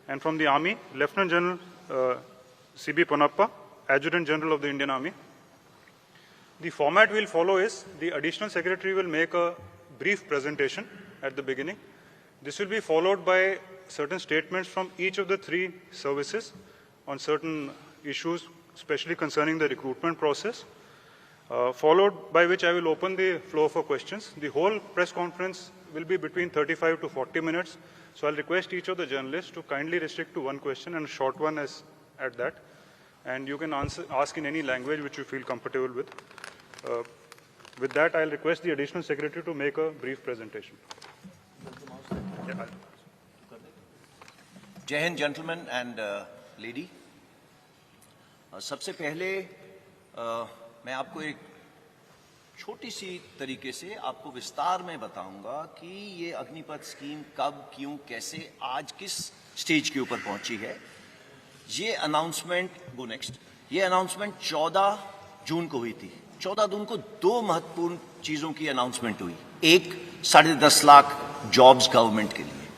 And from the Army, Lieutenant General C.B. Ponnappa, Adjutant General of the Indian Army. The format we'll follow is the Additional Secretary will make a brief presentation at the beginning. This will be followed by certain statements from each of the three services on certain issues, especially concerning the recruitment process, followed by which I will open the floor for questions. The whole press conference will be between 35 to 40 minutes, so I'll request each of the journalists to kindly restrict to one question and a short one as at that. And you can ask in any language which you feel comfortable with. With that, I'll request the Additional Secretary to make a brief presentation. जय Hind gentlemen and lady. सबसे पहले मैं आपको एक छोटी सी तरीके से आपको विस्तार में बताऊंगा कि ये अग्निपथ स्कीम कब, क्यों, कैसे, आज किस स्टेज के ऊपर पहुंची है। ये अनाउंसमेंट, गो नेक्स्ट, ये अनाउंसमेंट 14 जून को हुई थी। 14 जून को दो महत्वपूर्ण चीजों की अनाउंसमेंट हुई। एक 10.5 लाख जॉब्स गवर्नमेंट के लिए,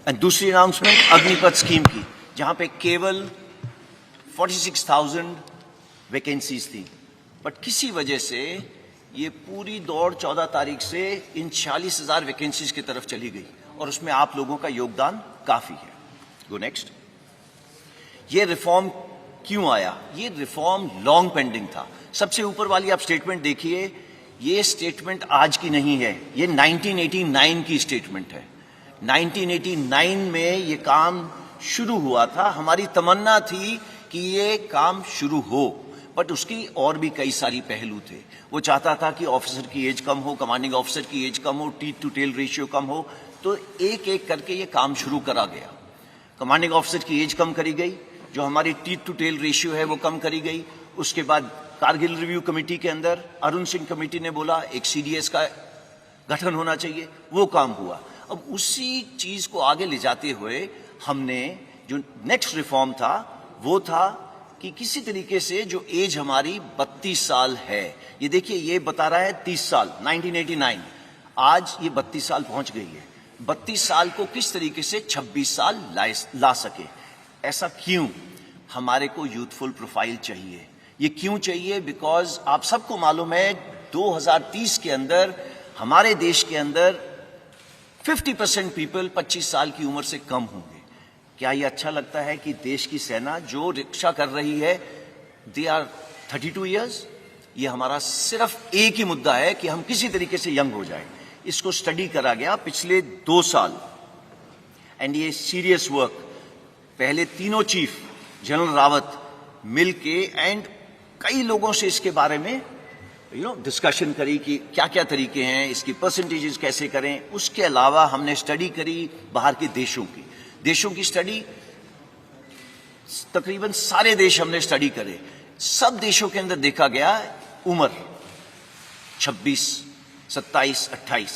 और दूसरी अनाउंसमेंट अग्निपथ स्कीम की, जहां पे केवल 46,000 वैकेंसीज थी। बट किसी वजह से ये पूरी दौड़ 14 तारीख से इन 46,000 वैकेंसीज की तरफ चली गई, और उसमें आप लोगों का योगदान काफी है। Go next. ये रिफॉर्म क्यों आया? ये रिफॉर्म लॉन्ग पेंडिंग था। सबसे ऊपर वाली आप स्टेटमेंट देखिए, ये स्टेटमेंट आज की नहीं है, ये 1989 की स्टेटमेंट है। 1989 में ये काम शुरू हुआ था। हमारी तमन्ना थी कि ये काम शुरू हो, बट उसकी और भी कई सारी पहलू थे। वो चाहता था कि ऑफिसर की एज कम हो, कमांडिंग ऑफिसर की एज कम हो, टीथ टू टेल रेशियो कम हो, तो एक एक करके ये काम शुरू करा गया। कमांडिंग ऑफिसर की एज कम करी गई, जो हमारी टीथ टू टेल रेशियो है वो कम करी गई। उसके बाद कारगिल रिव्यू कमेटी के अंदर अरुण सिंह कमेटी ने बोला एक सीडीएस का गठन होना चाहिए, वो काम हुआ। अब उसी चीज को आगे ले जाते हुए हमने जो नेक्स्ट रिफॉर्म था वो था कि किसी तरीके से जो एज हमारी 32 साल है, ये देखिए ये बता रहा है 30 साल 1989, आज ये 32 साल पहुंच गई है। 32 साल को किस तरीके से 26 साल ला सके, ऐसा क्यों? हमारे को यूथफुल प्रोफाइल चाहिए। ये क्यों चाहिए? बिकॉज आप सबको मालूम है 2030 के अंदर हमारे देश के अंदर 50% पीपल 25 साल की उम्र से कम होंगे। क्या ये अच्छा लगता है कि देश की सेना जो रक्षा कर रही है दे आर 32 इयर्स? ये हमारा सिर्फ एक ही मुद्दा है कि हम किसी तरीके से यंग हो जाए। इसको स्टडी करा गया पिछले 2 साल, एंड ये सीरियस वर्क। पहले तीनों चीफ जनरल रावत मिलके एंड कई लोगों से इसके बारे में डिस्कशन करी कि क्या क्या तरीके हैं, इसकी परसेंटेजेस कैसे करें। उसके अलावा हमने स्टडी करी बाहर के देशों की स्टडी, तकरीबन सारे देश हमने स्टडी करे। सब देशों के अंदर देखा गया उम्र 26, 27, 28।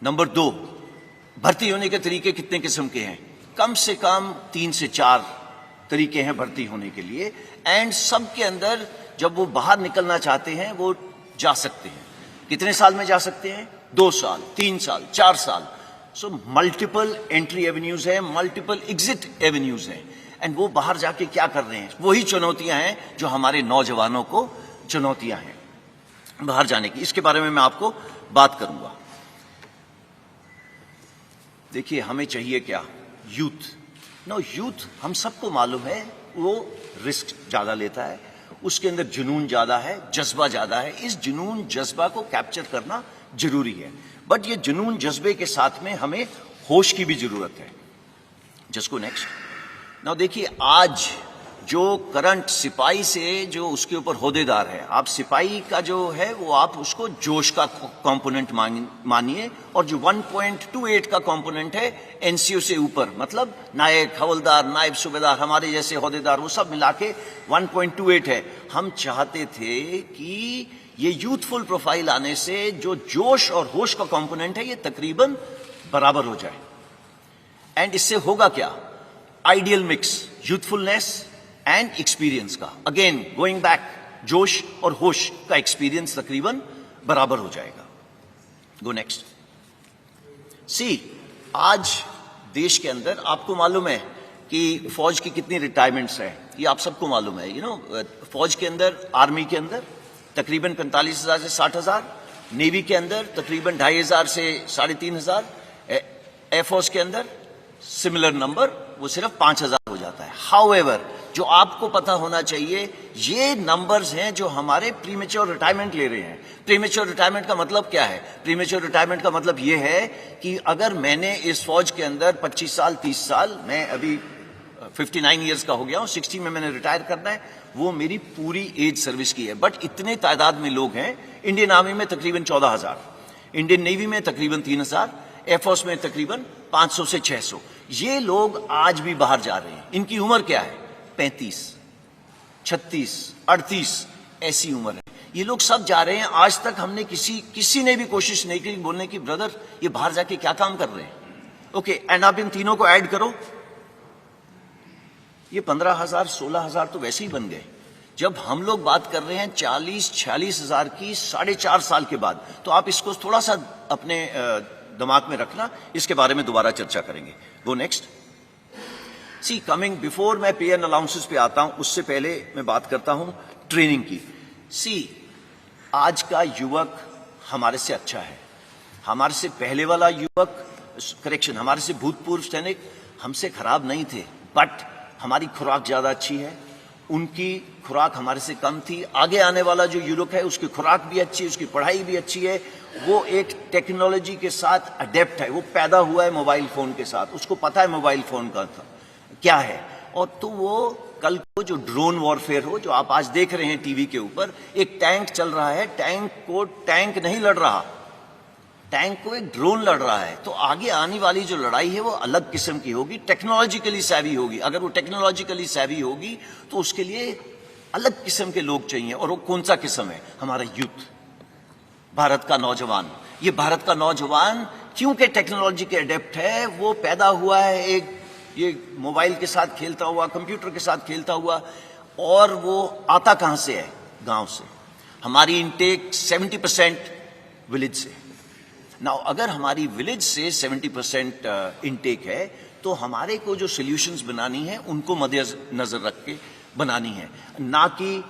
नंबर 2, भर्ती होने के तरीके कितने किस्म के हैं? कम से कम 3 से 4 तरीके हैं भर्ती होने के लिए, एंड सब के अंदर जब वो बाहर निकलना चाहते हैं वो जा सकते हैं। कितने साल में जा सकते हैं? 2 साल, 3 साल, 4 साल। सो मल्टीपल एंट्री एवेन्यूज हैं, मल्टीपल एग्जिट एवेन्यूज हैं, एंड वो बाहर जाके क्या कर रहे हैं? वही चुनौतियां हैं जो हमारे नौजवानों को चुनौतियां हैं बाहर जाने की। इसके बारे में मैं आपको बात करूंगा। देखिए हमें चाहिए क्या? यूथ। यूथ हम सबको मालूम है वो रिस्क ज्यादा लेता है, उसके अंदर जुनून ज्यादा है, जज्बा ज्यादा है। इस जुनून जज्बा को कैप्चर करना जरूरी है, बट ये जुनून जज्बे के साथ में हमें होश की भी जरूरत है। जिसको नेक्स्ट नाउ देखिए, आज जो करंट सिपाही से जो उसके ऊपर होदेदार है, आप सिपाही का जो है वो आप उसको जोश का कंपोनेंट मानिए, और जो 1.28 का कंपोनेंट है एनसीओ से ऊपर, मतलब नायक, हवलदार, नायब सूबेदार, हमारे जैसे होदेदार, वो सब मिला के 1.28 है। हम चाहते थे कि ये यूथफुल प्रोफाइल आने से जो जोश और होश का कंपोनेंट है ये तकरीबन बराबर हो जाए। एंड इससे होगा क्या? Ideal mix, youthfulness and experience का। अगेन गोइंग बैक, जोश और होश का एक्सपीरियंस तकरीबन बराबर हो जाएगा। गो नेक्स्ट। सी, आज देश के अंदर आपको मालूम है कि फौज की कितनी रिटायरमेंट्स हैं, ये आप सबको मालूम है। फौज के अंदर, आर्मी के अंदर तकरीबन 45,000 से 60,000, नेवी के अंदर तकरीबन 2,500 से 3,500, एयरफोर्स के अंदर सिमिलर नंबर, वो सिर्फ 5,000 हो जाता है। हाउएवर, जो आपको पता होना चाहिए, ये नंबर्स हैं जो हमारे प्रीमेच्योर रिटायरमेंट ले रहे हैं। प्रीमेच्योर रिटायरमेंट का मतलब क्या है? प्रीमेच्योर रिटायरमेंट का मतलब ये है कि अगर मैंने इस फौज के अंदर 25 साल, 30 साल, मैं अभी 59 ईयर्स का हो गया हूं, 60 में मैंने रिटायर करना है, वो मेरी पूरी एज सर्विस की है। बट इतने तादाद में लोग हैं, इंडियन आर्मी में तकरीबन 14,000, इंडियन नेवी में तकरीबन 3,000, एयरफोर्स में तकरीबन 500 से 600। ये लोग आज भी बाहर जा रहे हैं। इनकी उम्र क्या है? 35, 36, 38 ऐसी उम्र है। ये लोग सब जा रहे हैं। आज तक हमने किसी ने भी कोशिश नहीं की बोलने की, ब्रदर ये बाहर जाके क्या काम कर रहे हैं। ओके, एंड आप इन तीनों को ऐड करो, ये 15,000, 16,000 तो वैसे ही बन गए। जब हम लोग बात कर रहे हैं 40-46 हजार की 4.5 साल के बाद, तो आप इसको थोड़ा सा अपने दिमाग में रखना, इसके बारे में दोबारा चर्चा करेंगे। Go next. See coming, before मैं पे एंड अलाउंसेस पे आता हूं, उससे पहले मैं बात करता हूं ट्रेनिंग की। सी, आज का युवक हमारे से अच्छा है। हमारे से पहले वाला युवक, करेक्शन, हमारे से भूतपूर्व सैनिक हमसे खराब नहीं थे, बट हमारी खुराक ज्यादा अच्छी है, उनकी खुराक हमारे से कम थी। आगे आने वाला जो युवक है, उसकी खुराक भी अच्छी, उसकी पढ़ाई भी अच्छी है, वो एक टेक्नोलॉजी के साथ अडेप्ट है, वो पैदा हुआ है मोबाइल फोन के साथ, उसको पता है मोबाइल फोन का क्या है। और तो वो कल को जो ड्रोन वॉरफेयर हो, जो आप आज देख रहे हैं टीवी के ऊपर, एक टैंक चल रहा है, टैंक को टैंक नहीं लड़ रहा, टैंक को एक ड्रोन लड़ रहा है। तो आगे आने वाली जो लड़ाई है वो अलग किस्म की होगी, टेक्नोलॉजिकली सैवी होगी। अगर वो टेक्नोलॉजिकली सैवी होगी तो उसके लिए अलग किस्म के लोग चाहिए। और वो कौन सा किस्म है? हमारा यूथ, भारत का नौजवान। ये भारत का नौजवान क्योंकि टेक्नोलॉजी के अडेप्ट है, वो पैदा हुआ है एक ये मोबाइल के साथ खेलता हुआ, कंप्यूटर के साथ खेलता हुआ, और वो आता कहां से है? गांव से। हमारी इनटेक 70% विलेज से। नाउ अगर हमारी विलेज से 70% इनटेक है, तो हमारे को जो सॉल्यूशंस बनानी है उनको मद्देनजर रख के बनानी है, ना कि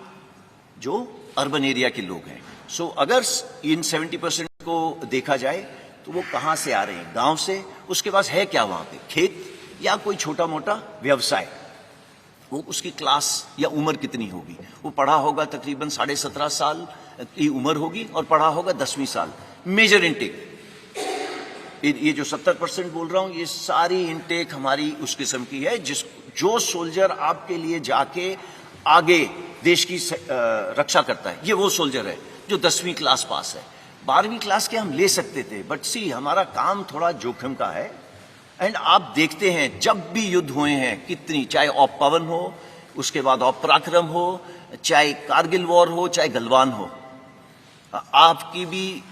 जो अर्बन एरिया के लोग हैं। सो अगर इन 70% को देखा जाए तो वो कहां से आ रहे हैं? गांव से। उसके पास है क्या वहां पे? खेत या कोई छोटा मोटा व्यवसाय। वो उसकी क्लास या उम्र कितनी होगी? वो पढ़ा होगा तकरीबन 17.5 साल की उम्र होगी और पढ़ा होगा 10वीं साल। मेजर इनटेक, ये जो 70% बोल रहा हूं, ये सारी इनटेक हमारी उस किस्म की है जो सोल्जर आपके लिए जाके आगे देश की रक्षा करता है, ये वो सोल्जर है जो 10वीं क्लास पास है। 12वीं क्लास के हम ले सकते थे, बट सी हमारा काम थोड़ा जोखिम का है। एंड आप देखते हैं जब भी युद्ध हुए हैं कितनी, चाहे ऑप पवन हो, उसके बाद ऑप पराक्रम हो, चाहे कारगिल वॉर हो, चाहे गलवान हो, आपकी भी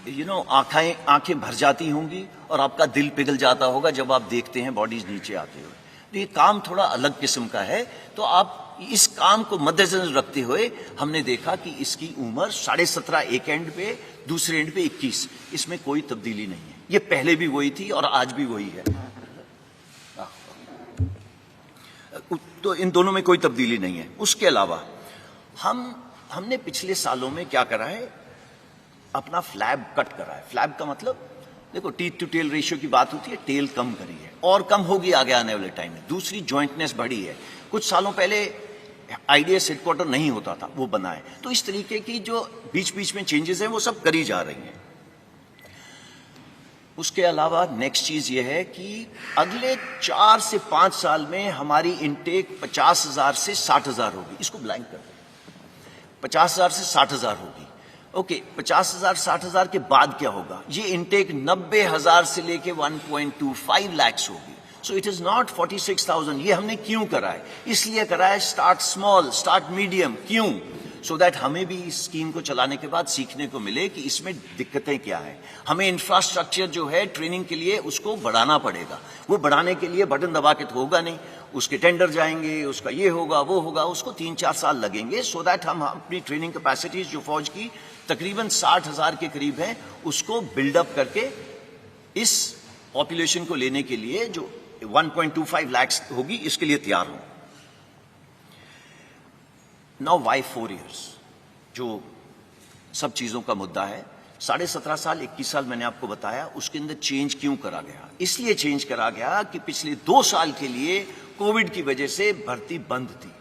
आंखें भर जाती होंगी और आपका दिल पिघल जाता होगा जब आप देखते हैं बॉडीज नीचे आते हुए। तो ये काम थोड़ा अलग किस्म का है। तो आप इस काम को मद्देनजर रखते हुए हमने देखा कि इसकी उम्र 17.5 एक एंड पे, दूसरे एंड पे 21, इसमें कोई तब्दीली नहीं है। ये पहले भी वही थी और आज भी वही है। तो इन दोनों में कोई तब्दीली नहीं है। उसके अलावा हमने पिछले सालों में क्या करा है? अपना फ्लैब कट करा है। फ्लैब का मतलब, देखो टीथ टू टेल रेशियो की बात होती है, टेल कम करी है और कम होगी आगे आने वाले टाइम में। दूसरी जॉइंटनेस बढ़ी है। कुछ सालों पहले आईडीएस हेडक्वार्टर नहीं होता था, वो बना है। तो इस तरीके की जो बीच बीच में चेंजेस हैं वो सब करी जा रही हैं। उसके अलावा नेक्स्ट चीज ये है कि अगले 4 से 5 साल में हमारी इनटेक 50,000 से 60,000 होगी। इसको ब्लैंक कर दें, 50,000 से 60,000 होगी। ओके, 50,000 60,000 के बाद क्या होगा? ये इनटेक 90,000 से लेके 1.25 लाख होगी। सो इट इज नॉट 46,000। ये हमने क्यों करा है? इसलिए करा है स्टार्ट स्मॉल, स्टार्ट मीडियम। क्यों? सो दैट हमें भी इस स्कीम को चलाने के बाद सीखने को मिले कि इसमें दिक्कतें क्या है। हमें इंफ्रास्ट्रक्चर जो है ट्रेनिंग के लिए उसको बढ़ाना पड़ेगा। वो बढ़ाने के लिए बटन दबा के तो होगा नहीं, उसके टेंडर जाएंगे, उसका ये होगा वो होगा, उसको 3-4 साल लगेंगे। सो दैट हम अपनी ट्रेनिंग कैपेसिटीज जो फौज की तकरीबन 60,000 के करीब है, उसको बिल्डअप करके इस पॉपुलेशन को लेने के लिए जो 1.25 लाख होगी, इसके लिए तैयार हूं। नाउ वाई 4 years, जो सब चीजों का मुद्दा है। 17.5 साल 21 साल मैंने आपको बताया, उसके अंदर चेंज क्यों करा गया? इसलिए चेंज करा गया कि पिछले 2 साल के लिए कोविड की वजह से भर्ती बंद थी।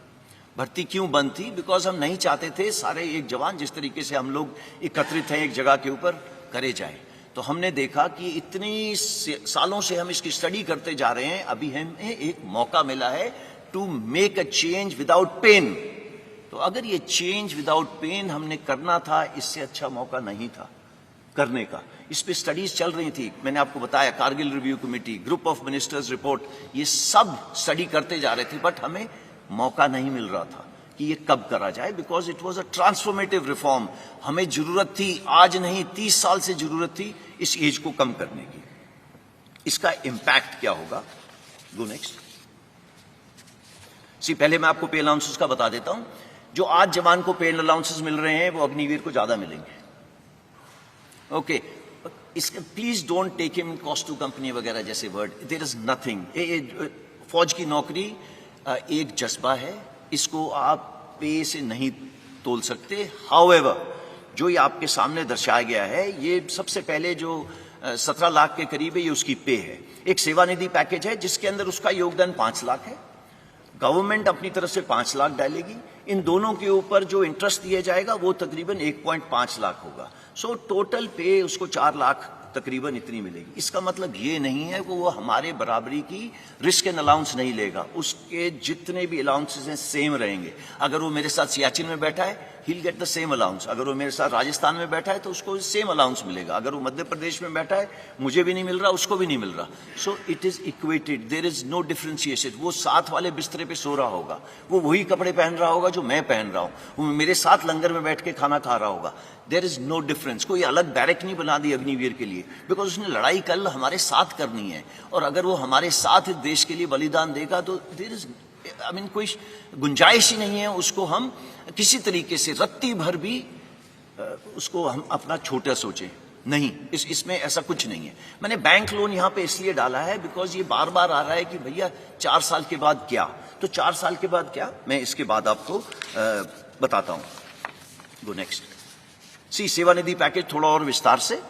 भर्ती क्यों बंद थी? बिकॉज हम नहीं चाहते थे सारे एक जवान जिस तरीके से हम लोग एकत्रित हैं एक जगह के ऊपर करे जाए। तो हमने देखा कि इतनी सालों से हम इसकी स्टडी करते जा रहे हैं, अभी हमें एक मौका मिला है to make a change without pain. तो अगर ये चेंज विदाउट पेन हमने करना था, इससे अच्छा मौका नहीं था करने का। इस पे स्टडीज चल रही थी, मैंने आपको बताया, Kargil review committee, group of ministers report, ये सब स्टडी करते जा रहे थे, बट हमें मौका नहीं मिल रहा था कि ये कब करा जाए, because it was a transformative reform. हमें जरूरत थी, आज नहीं 30 साल से जरूरत थी इस एज को कम करने की। इसका इंपैक्ट क्या होगा? Go next. पहले मैं आपको पे अलाउंसेस का बता देता हूं। जो आज जवान को पे अलाउंसेस मिल रहे हैं वो अग्निवीर को ज्यादा मिलेंगे। ओके, इसका please don't take him cost to company वगैरह जैसे वर्ड, देयर इज नथिंग। फौज की नौकरी एक जज्बा है, इसको आप पे से नहीं तोल सकते। हाउएवर, जो ये आपके सामने दर्शाया गया है, ये सबसे पहले जो 17 लाख के करीब है, ये उसकी पे है। एक सेवानिधि पैकेज है जिसके अंदर उसका योगदान 5 लाख है। गवर्नमेंट अपनी तरफ से 5 लाख डालेगी। इन दोनों के ऊपर जो इंटरेस्ट दिया जाएगा वो तकरीबन 1.5 लाख होगा। सो टोटल पे उसको 4 लाख तकरीबन इतनी मिलेगी। इसका मतलब ये नहीं है कि वो हमारे बराबरी की रिस्क एंड अलाउंस नहीं लेगा, उसके जितने भी अलाउंसेस हैं सेम रहेंगे। अगर वो मेरे साथ सियाचिन में बैठा है, he will get the same allowance. अगर वो मेरे साथ राजस्थान में बैठा है तो उसको सेम अलाउंस मिलेगा। अगर वो मध्य प्रदेश में बैठा है, मुझे भी नहीं मिल रहा, उसको भी नहीं मिल रहा। So it is equated, there is no differentiation. वो साथ वाले बिस्तरे पे सो रहा होगा, वो वही कपड़े पहन रहा होगा जो मैं पहन रहा हूं, वो मेरे साथ लंगर में बैठ के खाना खा रहा होगा। There is no difference. कोई अलग बैरक नहीं बना दी अग्निवीर के लिए, बिकॉज उसने लड़ाई कल हमारे साथ करनी है। और अगर वो हमारे साथ देश के लिए बलिदान देगा तो देयर इज कोई गुंजाइश ही नहीं है उसको हम किसी तरीके से रत्ती भर भी उसको हम अपना छोटा सोचें। नहीं, इसमें ऐसा कुछ नहीं है। मैंने बैंक लोन यहां पे इसलिए डाला है बिकॉज ये बार बार आ रहा है कि भैया 4 साल के बाद क्या। तो 4 साल के बाद क्या, मैं इसके बाद आपको बताता हूं। Go next. सेवानिधि पैकेज थोड़ा और विस्तार से,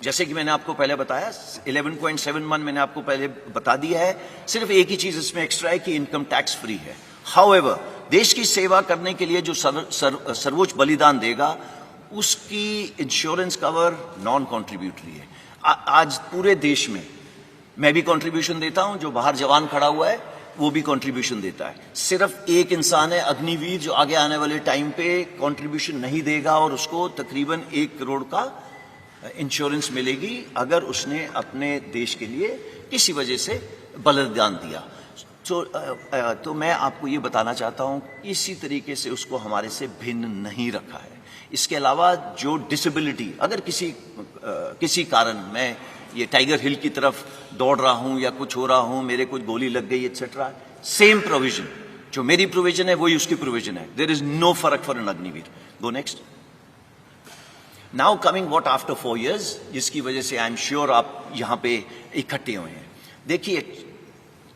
जैसे कि मैंने आपको पहले बताया 11.71 मैंने आपको पहले बता दिया है। सिर्फ एक ही चीज इसमें एक्स्ट्रा है कि इनकम टैक्स फ्री है। हाउएवर, देश की सेवा करने के लिए जो सर्वोच्च बलिदान देगा उसकी इंश्योरेंस कवर नॉन कॉन्ट्रीब्यूटरी है। आज पूरे देश में मैं भी कंट्रीब्यूशन देता हूं, जो बाहर जवान खड़ा हुआ है वो भी कंट्रीब्यूशन देता है। सिर्फ एक इंसान है अग्निवीर जो आगे आने वाले टाइम पे कंट्रीब्यूशन नहीं देगा और उसको तकरीबन 1 करोड़ का इंश्योरेंस मिलेगी अगर उसने अपने देश के लिए किसी वजह से बलिदान दिया। तो मैं आपको ये बताना चाहता हूं, इसी तरीके से उसको हमारे से भिन्न नहीं रखा है। इसके अलावा जो डिसेबिलिटी, अगर किसी कारण मैं ये टाइगर हिल की तरफ दौड़ रहा हूं या कुछ हो रहा हूं, मेरे कुछ गोली लग गई एक्सेट्रा, सेम प्रोविजन, जो मेरी प्रोविजन है वही उसकी प्रोविजन है। देयर इज नो फर्क for an Agniveer. Go next. Now coming what after 4 years, जिसकी वजह से आई एम श्योर आप यहां पे इकट्ठे हुए हैं। देखिए,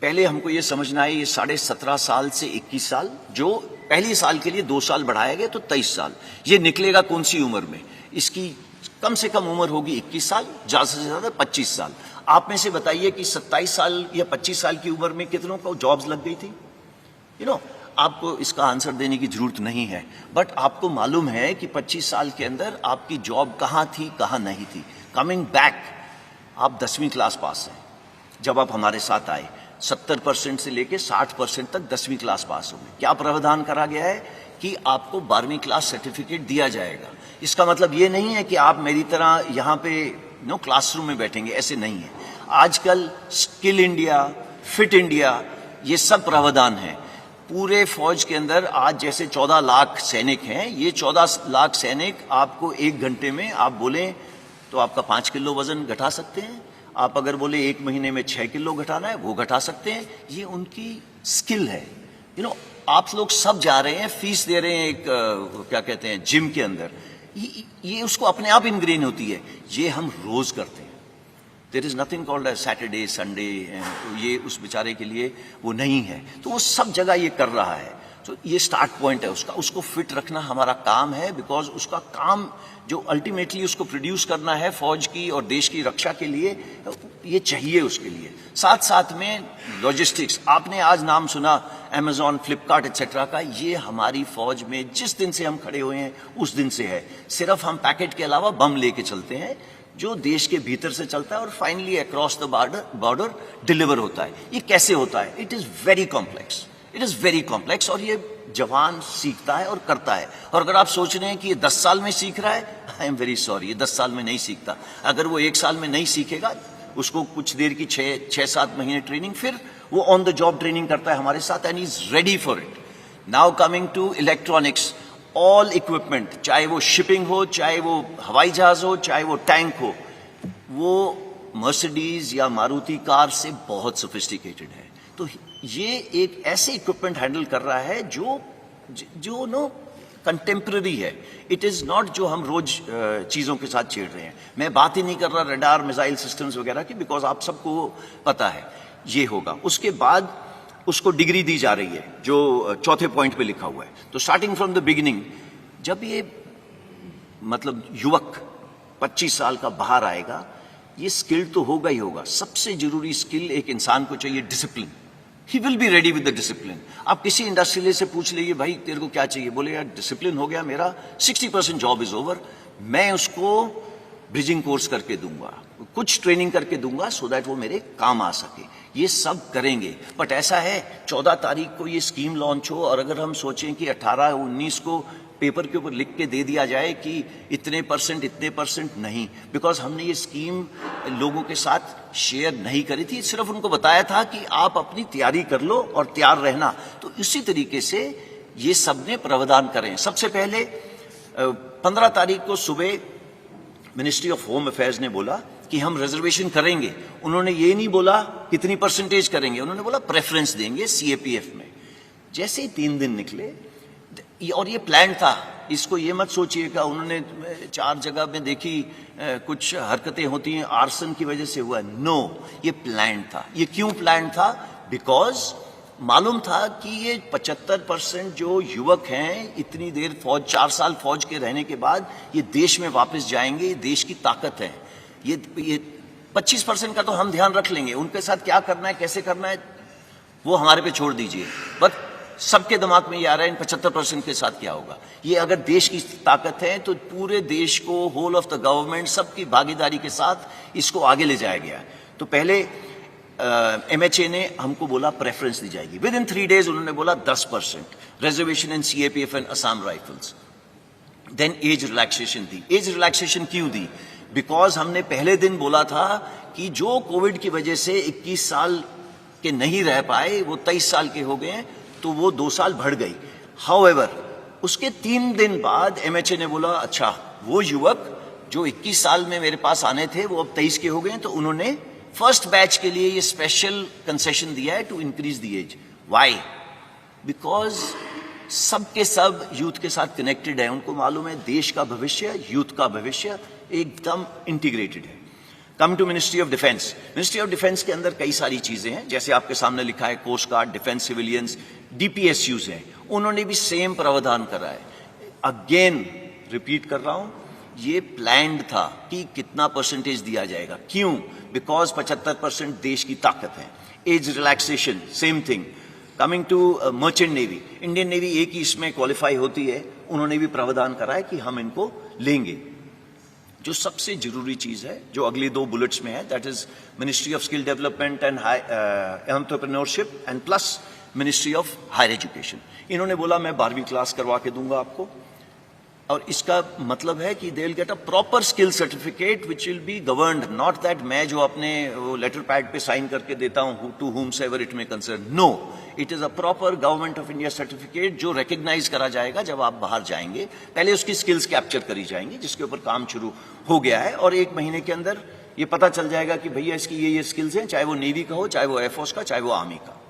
पहले हमको ये समझना है, ये 17.5 साल से 21 साल, जो पहले साल के लिए 2 साल बढ़ाया गया तो 23 साल। ये निकलेगा कौन सी उम्र में? इसकी कम से कम उम्र होगी 21 साल, ज्यादा से ज्यादा 25 साल। आप में से बताइए कि 27 साल या 25 साल की उम्र में कितनों को जॉब्स लग गई थी? आपको इसका आंसर देने की जरूरत नहीं है, बट आपको मालूम है कि 25 साल के अंदर आपकी जॉब कहां थी, कहां नहीं थी। कमिंग बैक, आप 10वीं क्लास पास हैं जब आप हमारे साथ आए। 70% से लेके 60% तक 10वीं क्लास पास हो गए। क्या प्रावधान करा गया है कि आपको 12वीं क्लास सर्टिफिकेट दिया जाएगा। इसका मतलब ये नहीं है कि आप मेरी तरह यहाँ पे क्लासरूम में बैठेंगे, ऐसे नहीं है। आजकल स्किल इंडिया, फिट इंडिया, ये सब प्रावधान है। पूरे फौज के अंदर आज जैसे 14 लाख सैनिक हैं, ये 14 लाख सैनिक आपको 1 घंटे में आप बोलें तो आपका 5 किलो वजन घटा सकते हैं। आप अगर बोले 1 महीने में 6 किलो घटाना है, वो घटा सकते हैं। ये उनकी स्किल है। आप लोग सब जा रहे हैं, फीस दे रहे हैं, एक क्या कहते हैं, जिम के अंदर, ये उसको अपने आप इनग्रेन होती है। ये हम रोज करते हैं। There is nothing called Saturday Sunday, ये उस बेचारे के लिए वो नहीं है। तो वो सब जगह ये कर रहा है। तो ये स्टार्ट पॉइंट है उसका, उसको फिट रखना हमारा काम है, बिकॉज उसका काम जो अल्टीमेटली उसको प्रोड्यूस करना है फौज की और देश की रक्षा के लिए, ये चाहिए उसके लिए। साथ साथ में लॉजिस्टिक्स, आपने आज नाम सुना अमेजॉन, फ्लिपकार्ट एक्सेट्रा का, ये हमारी फौज में जिस दिन से हम खड़े हुए हैं उस दिन से है। सिर्फ हम पैकेट के अलावा बम लेके चलते हैं जो देश के भीतर से चलता है और finally across the border deliver होता है। ये कैसे होता है? It is very complex, it is very complex, और ये जवान सीखता है और करता है। और अगर आप सोच रहे हैं कि ये 10 साल में सीख रहा है, आई एम वेरी सॉरी, ये 10 साल में नहीं सीखता। अगर वो 1 साल में नहीं सीखेगा, उसको कुछ देर की 6-7 महीने ट्रेनिंग, फिर वो ऑन द जॉब ट्रेनिंग करता है हमारे साथ, and is ready for it. Now coming to electronics, all equipment, चाहे वो शिपिंग हो, चाहे वो हवाई जहाज हो, चाहे वो टैंक हो, वो मर्सिडीज या मारुति कार से बहुत सोफिस्टिकेटेड है। तो ये एक ऐसे इक्विपमेंट हैंडल कर रहा है जो नो कंटेम्प्रेरी है। इट इज नॉट जो हम रोज चीजों के साथ छेड़ रहे हैं। मैं बात ही नहीं कर रहा रडार, मिसाइल सिस्टम्स वगैरह की, बिकॉज आप सबको पता है ये होगा। उसके बाद उसको डिग्री दी जा रही है जो चौथे पॉइंट पे लिखा हुआ है। तो स्टार्टिंग फ्रॉम द बिगिनिंग, जब ये मतलब युवक 25 साल का बाहर आएगा, ये स्किल तो होगा ही होगा। सबसे जरूरी स्किल एक इंसान को चाहिए, discipline. He will be ready with the discipline. आप किसी इंडस्ट्रियलिस्ट से पूछ लीजिए, भाई तेरे को क्या चाहिए? बोले यार डिसिप्लिन हो गया मेरा, 60% जॉब इज ओवर, मैं उसको ब्रिजिंग कोर्स करके दूंगा, कुछ ट्रेनिंग करके दूंगा, सो दैट वो मेरे काम आ सके। ये सब करेंगे। बट ऐसा है 14 तारीख को ये स्कीम लॉन्च हो, और अगर हम सोचें कि 18-19 को पेपर के ऊपर लिख के दे दिया जाए कि इतने परसेंट नहीं, बिकॉज हमने ये स्कीम लोगों के साथ शेयर नहीं करी थी, सिर्फ उनको बताया था कि आप अपनी तैयारी कर लो और तैयार रहना। तो इसी तरीके से ये सबने प्रावधान करें। सबसे पहले 15 तारीख को सुबह मिनिस्ट्री ऑफ होम अफेयर्स ने बोला कि हम रिजर्वेशन करेंगे। उन्होंने ये नहीं बोला कितनी परसेंटेज करेंगे, उन्होंने बोला प्रेफरेंस देंगे सीएपीएफ में। जैसे ही 3 दिन निकले, और ये प्लान था, इसको ये मत सोचिएगा उन्होंने 4 जगह में देखी कुछ हरकतें होती हैं आर्सन की वजह से हुआ। नो, ये प्लान था। ये क्यों प्लान था? बिकॉज मालूम था कि ये 75% जो युवक हैं, इतनी देर फौज, 4 साल फौज के रहने के बाद ये देश में वापस जाएंगे, ये देश की ताकत है। ये 25% का तो हम ध्यान रख लेंगे, उनके साथ क्या करना है, कैसे करना है, वो हमारे पे छोड़ दीजिए। बट सबके दिमाग में ये आ रहा है इन 75% के साथ क्या होगा। ये अगर देश की ताकत है तो पूरे देश को, होल ऑफ द गवर्नमेंट, सबकी भागीदारी के साथ इसको आगे ले जाया गया। तो पहले एमएचए ने हमको बोला प्रेफरेंस दी जाएगी। विद इन 3 डेज उन्होंने बोला 10% reservation in CAPF and Assam rifles. Then age relaxation दी। एज रिलैक्सेशन क्यों दी? बिकॉज हमने पहले दिन बोला था कि जो कोविड की वजह से 21 साल के नहीं रह पाए वो 23 साल के हो गए हैं, तो वो 2 साल बढ़ गई। हाउएवर उसके 3 दिन बाद एमएचए ने बोला अच्छा, वो युवक जो 21 साल में मेरे पास आने थे वो अब 23 के हो गए हैं, तो उन्होंने फर्स्ट बैच के लिए ये स्पेशल कंसेशन दिया है to increase the age. Why? Because सबके सब यूथ के साथ कनेक्टेड है। उनको मालूम है देश का भविष्य, यूथ का भविष्य एकदम इंटीग्रेटेड है। Come to ministry of defence. Ministry of defence के अंदर कई सारी चीजें हैं, जैसे आपके सामने लिखा है coast guard, defence civilians, DPSUs हैं, उन्होंने भी सेम प्रावधान करा है। अगेन रिपीट कर रहा हूं, ये प्लान्ड था कि कितना परसेंटेज दिया जाएगा। क्यों? बिकॉज 75% देश की ताकत है। Age relaxation same thing. Coming to merchant navy, Indian navy एक ही इसमें क्वालिफाई होती है, उन्होंने भी प्रावधान करा है कि हम इनको लेंगे। जो सबसे जरूरी चीज है जो अगली 2 बुलेट्स में है, that is ministry of skill development and entrepreneurship and plus ministry of higher education. इन्होंने बोला मैं 12वीं क्लास करवा के दूंगा आपको, और इसका मतलब है कि they will get a proper skill certificate which will be governed, not that मैं जो अपने लेटर पैड पे साइन करके देता हूं to whomsoever it may concern. No, it is a proper government of India certificate जो रिकग्नाइज करा जाएगा जब आप बाहर जाएंगे। पहले उसकी स्किल्स कैप्चर करी जाएंगी, जिसके ऊपर काम शुरू हो गया है, और 1 महीने के अंदर ये पता चल जाएगा कि भैया इसकी ये स्किल्स हैं, चाहे वो नेवी का हो, चाहे वो एयरफोर्स का, चाहे वो आर्मी का।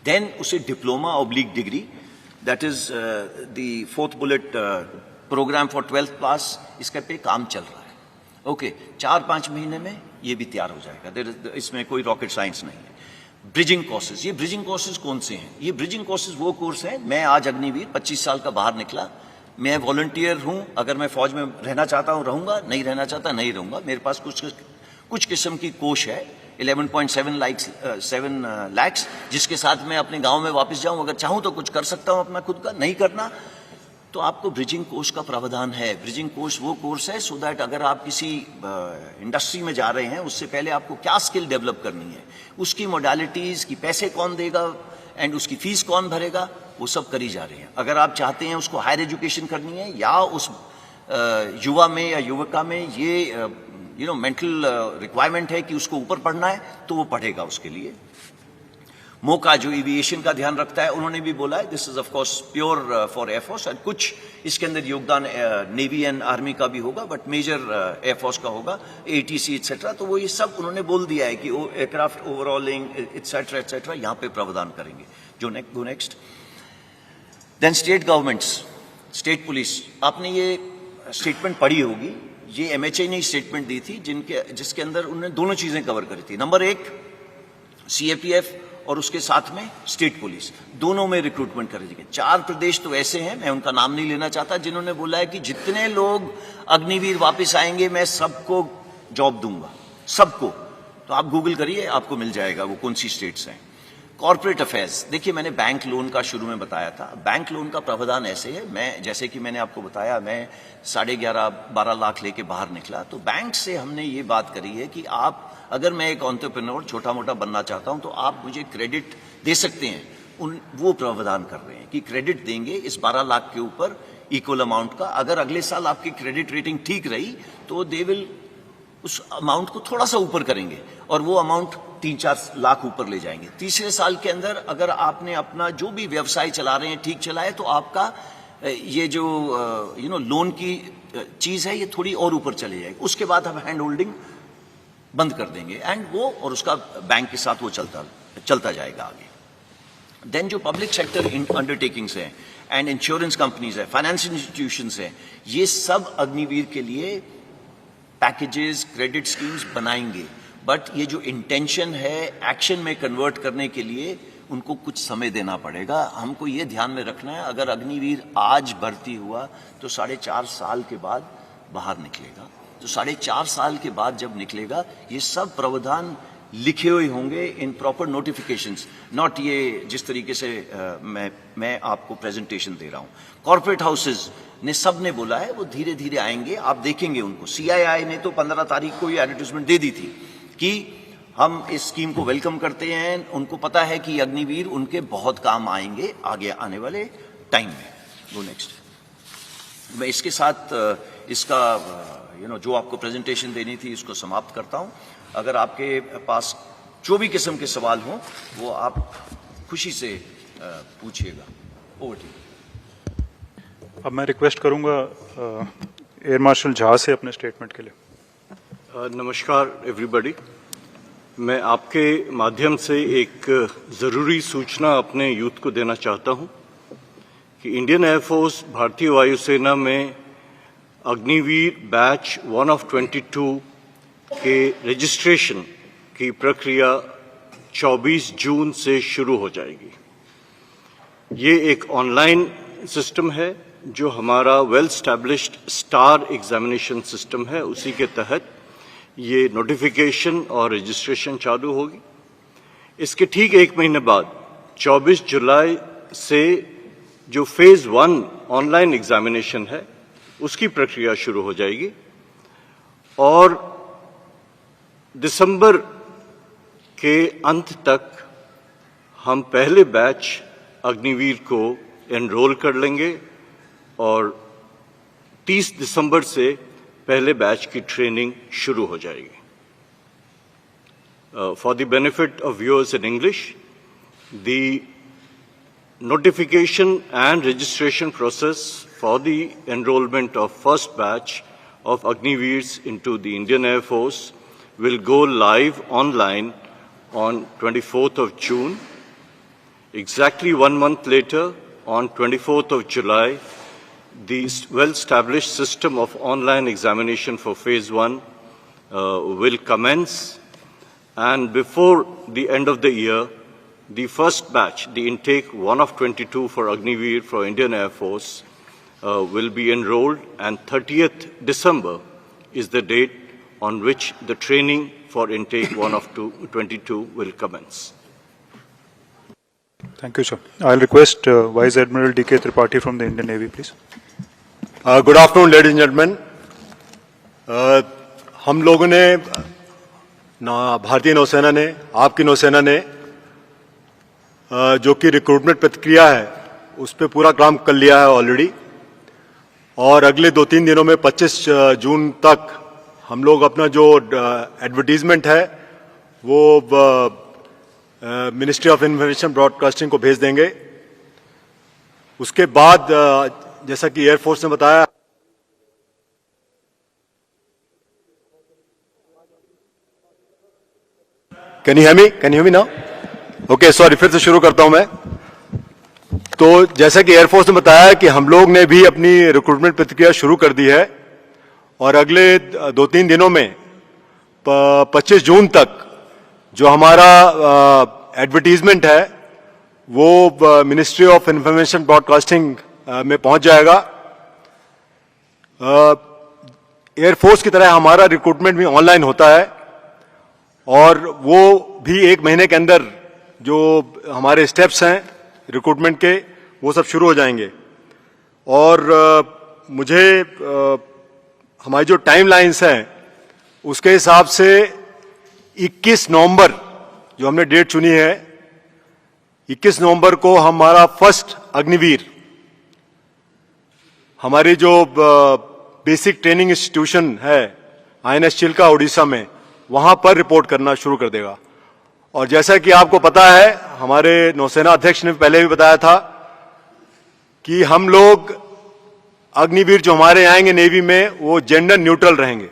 देन उसे diploma oblique degree, that is the 4th bullet program for 12th class, इसके पे काम चल रहा है। ओके, 4-5 महीने में ये भी तैयार हो जाएगा। इसमें कोई रॉकेट साइंस नहीं है। ब्रिजिंग कोर्सेज, ये ब्रिजिंग कोर्सेज कौन से हैं? ये ब्रिजिंग कोर्सेज वो कोर्स हैं, मैं आज अग्निवीर 25 साल का बाहर निकला, मैं वॉलंटियर हूं, अगर मैं फौज में रहना चाहता हूं रहूंगा, नहीं रहना चाहता नहीं रहूंगा। मेरे पास कुछ किस्म की कोष है 11.7 लाख, जिसके साथ मैं अपने गांव में वापस जाऊं, अगर चाहूं तो कुछ कर सकता हूं अपना खुद का, नहीं करना तो आपको ब्रिजिंग कोर्स का प्रावधान है। ब्रिजिंग कोर्स वो कोर्स है सो दैट अगर आप किसी इंडस्ट्री में जा रहे हैं, उससे पहले आपको क्या स्किल डेवलप करनी है, उसकी मोडालिटीज़ की, पैसे कौन देगा एंड उसकी फीस कौन भरेगा, वो सब करी जा रही है। अगर आप चाहते हैं उसको हायर एजुकेशन करनी है या उस युवा में या युवका में ये मेंटल रिक्वायरमेंट है कि उसको ऊपर पढ़ना है, तो वो पढ़ेगा उसके लिए। मौका जो एविएशन का ध्यान रखता है, उन्होंने भी बोला है this is of course pure for air force, और कुछ इसके अंदर योगदान नेवी एंड आर्मी का भी होगा, बट मेजर एयरफोर्स का होगा, एटीसी एटसेट्रा। तो वो ये सब उन्होंने बोल दिया है कि एयरक्राफ्ट ओवरऑलिंग एटसेट्रा एटसेट्रा यहाँ पे प्रावधान करेंगे। जो next then state governments, state police, आपने ये स्टेटमेंट पढ़ी होगी, ये एमएचए ने स्टेटमेंट दी थी जिसके अंदर उन्होंने दोनों चीजें कवर करी थी। नंबर एक, सीएपीएफ और उसके साथ में स्टेट पुलिस, दोनों में रिक्रूटमेंट कर दी। 4 प्रदेश तो ऐसे हैं, मैं उनका नाम नहीं लेना चाहता, जिन्होंने बोला है कि जितने लोग अग्निवीर वापस आएंगे मैं सबको जॉब दूंगा, सबको। तो आप गूगल करिए, आपको मिल जाएगा वो कौन सी स्टेट्स हैं। कॉर्पोरेट अफेयर्स, देखिए मैंने बैंक लोन का शुरू में बताया था। बैंक लोन का प्रावधान ऐसे है, मैं जैसे कि मैंने आपको बताया, मैं 11.5-12 लाख लेके बाहर निकला, तो बैंक से हमने ये बात करी है कि आप, अगर मैं एक एंटरप्रेन्योर छोटा मोटा बनना चाहता हूं, तो आप मुझे क्रेडिट दे सकते हैं। वो प्रावधान कर रहे हैं कि क्रेडिट देंगे इस 12 लाख के ऊपर इक्वल अमाउंट का। अगर अगले साल आपकी क्रेडिट रेटिंग ठीक रही तो दे विल उस अमाउंट को थोड़ा सा ऊपर करेंगे और वो अमाउंट 3-4 लाख ऊपर ले जाएंगे। तीसरे साल के अंदर अगर आपने अपना जो भी व्यवसाय चला रहे हैं ठीक चलाए, तो आपका ये जो लोन की चीज है ये थोड़ी और ऊपर चली जाएगी। उसके बाद हम हैंड होल्डिंग बंद कर देंगे एंड वो और उसका बैंक के साथ वो चलता जाएगा आगे। देन जो पब्लिक सेक्टर अंडरटेकिंग्स हैं एंड इंश्योरेंस कंपनीज है, फाइनेंशियल इंस्टीट्यूशंस है, ये सब अग्निवीर के लिए पैकेजेस, क्रेडिट स्कीम्स बनाएंगे। बट ये जो इंटेंशन है एक्शन में कन्वर्ट करने के लिए उनको कुछ समय देना पड़ेगा। हमको ये ध्यान में रखना है, अगर अग्निवीर आज भर्ती हुआ तो 4.5 साल के बाद बाहर निकलेगा। तो 4.5 साल के बाद जब निकलेगा, ये सब प्रावधान लिखे हुए होंगे इन प्रॉपर नोटिफिकेशंस, नॉट ये जिस तरीके से मैं आपको प्रेजेंटेशन दे रहा हूं। कॉर्पोरेट हाउसेज ने सब ने बोला है वो धीरे धीरे आएंगे, आप देखेंगे उनको। सीआईआई ने तो 15 तारीख को ये एडवर्टाइजमेंट दे दी थी कि हम इस स्कीम को वेलकम करते हैं, उनको पता है कि अग्निवीर उनके बहुत काम आएंगे आगे आने वाले टाइम में। Go next. मैं इसके साथ इसका जो आपको प्रेजेंटेशन देनी थी इसको समाप्त करता हूं। अगर आपके पास जो भी किस्म के सवाल हों वो आप खुशी से पूछिएगा। Over to you. अब मैं रिक्वेस्ट करूंगा एयर मार्शल झा से अपने स्टेटमेंट के लिए। नमस्कार एवरीबॉडी, मैं आपके माध्यम से एक ज़रूरी सूचना अपने यूथ को देना चाहता हूं कि इंडियन एयरफोर्स भारतीय वायुसेना में अग्निवीर बैच 1 of 22 के रजिस्ट्रेशन की प्रक्रिया 24 जून से शुरू हो जाएगी। ये एक ऑनलाइन सिस्टम है जो हमारा well established star examination system है, उसी के तहत ये नोटिफिकेशन और रजिस्ट्रेशन चालू होगी। इसके ठीक 1 महीने बाद 24 जुलाई से जो फेज 1 ऑनलाइन एग्जामिनेशन है उसकी प्रक्रिया शुरू हो जाएगी और दिसंबर के अंत तक हम पहले बैच अग्निवीर को एनरोल कर लेंगे और 30 दिसंबर से पहले बैच की ट्रेनिंग शुरू हो जाएगी। For the benefit of viewers in English, the notification and registration process for the enrollment of first batch of Agniveers into the Indian Air Force will go live online on 24th of June. Exactly 1 month later, on 24th of July, the well-established system of online examination for phase 1 will commence, and before the end of the year, the first batch, the intake 1 of 22 for Agniveer for Indian Air Force, will be enrolled, and 30th December is the date on which the training for intake 1 of 22 will commence. Thank you, sir. I'll request Vice Admiral D.K. Tripathi from the Indian Navy, please. Good afternoon ladies and gentleman. हम लोगों ने भारतीय नौसेना ने, आपकी नौसेना ने जो कि रिक्रूटमेंट प्रक्रिया है उस पर पूरा काम कर लिया है ऑलरेडी, और अगले 2-3 दिनों में 25 जून तक हम लोग अपना जो एडवर्टीजमेंट है वो मिनिस्ट्री ऑफ इंफॉर्मेशन ब्रॉडकास्टिंग को भेज देंगे। उसके बाद जैसा कि एयरफोर्स ने बताया, can you hear me now? Okay, sorry, फिर से शुरू करता हूं मैं। तो जैसा कि एयरफोर्स ने बताया कि हम लोग ने भी अपनी रिक्रूटमेंट प्रक्रिया शुरू कर दी है, और अगले 2-3 दिनों में 25 जून तक जो हमारा एडवर्टीजमेंट है वो मिनिस्ट्री ऑफ इंफॉर्मेशन ब्रॉडकास्टिंग में पहुंच जाएगा। एयरफोर्स की तरह हमारा रिक्रूटमेंट भी ऑनलाइन होता है, और वो भी 1 महीने के अंदर जो हमारे स्टेप्स हैं रिक्रूटमेंट के वो सब शुरू हो जाएंगे। और मुझे हमारी जो टाइमलाइंस हैं उसके हिसाब से 21 नवंबर जो हमने डेट चुनी है, 21 नवंबर को हमारा फर्स्ट अग्निवीर हमारी जो बेसिक ट्रेनिंग इंस्टीट्यूशन है INS चिल्का उड़ीसा में, वहां पर रिपोर्ट करना शुरू कर देगा। और जैसा कि आपको पता है, हमारे नौसेना अध्यक्ष ने पहले भी बताया था कि हम लोग अग्निवीर जो हमारे आएंगे नेवी में वो जेंडर न्यूट्रल रहेंगे।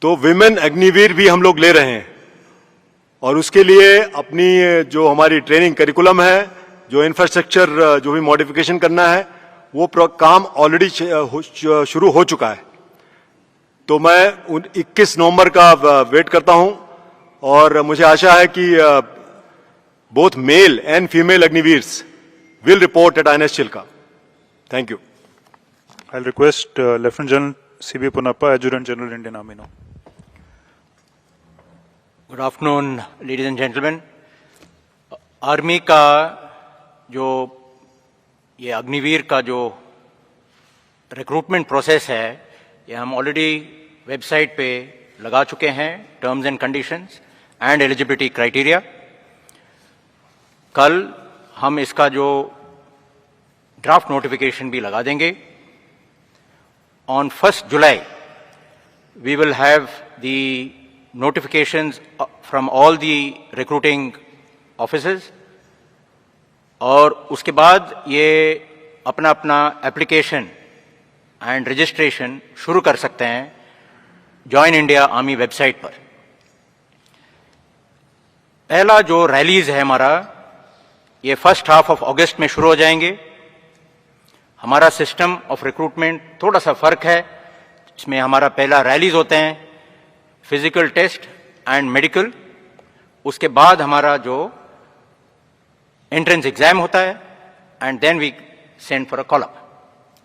तो विमेन अग्निवीर भी हम लोग ले रहे हैं, और उसके लिए अपनी जो हमारी ट्रेनिंग करिकुलम है, जो इंफ्रास्ट्रक्चर जो भी मॉडिफिकेशन करना है, वो काम ऑलरेडी शुरू हो चुका है। तो मैं 21 नवंबर का वेट करता हूं, और मुझे आशा है कि both male and female Agniveers will report at INS Chilka. Thank you. I'll request Lieutenant General C.B. Ponappa, Adjutant General, Indian Army now. Good afternoon ladies and gentleman. Army का जो ये अग्निवीर का जो रिक्रूटमेंट प्रोसेस है, ये हम ऑलरेडी वेबसाइट पे लगा चुके हैं, terms and conditions and eligibility criteria. कल हम इसका जो ड्राफ्ट नोटिफिकेशन भी लगा देंगे। On 1 July we will have the notifications from all the recruiting offices, और उसके बाद ये अपना अपना एप्लीकेशन एंड रजिस्ट्रेशन शुरू कर सकते हैं जॉइन इंडिया आर्मी वेबसाइट पर। पहला जो रैलीज है हमारा, ये फर्स्ट हाफ ऑफ अगस्त में शुरू हो जाएंगे। हमारा सिस्टम ऑफ रिक्रूटमेंट थोड़ा सा फर्क है, इसमें हमारा पहला रैलीज होते हैं, फिजिकल टेस्ट एंड मेडिकल, उसके बाद हमारा जो एंट्रेंस एग्जाम होता है, and then we send for a call up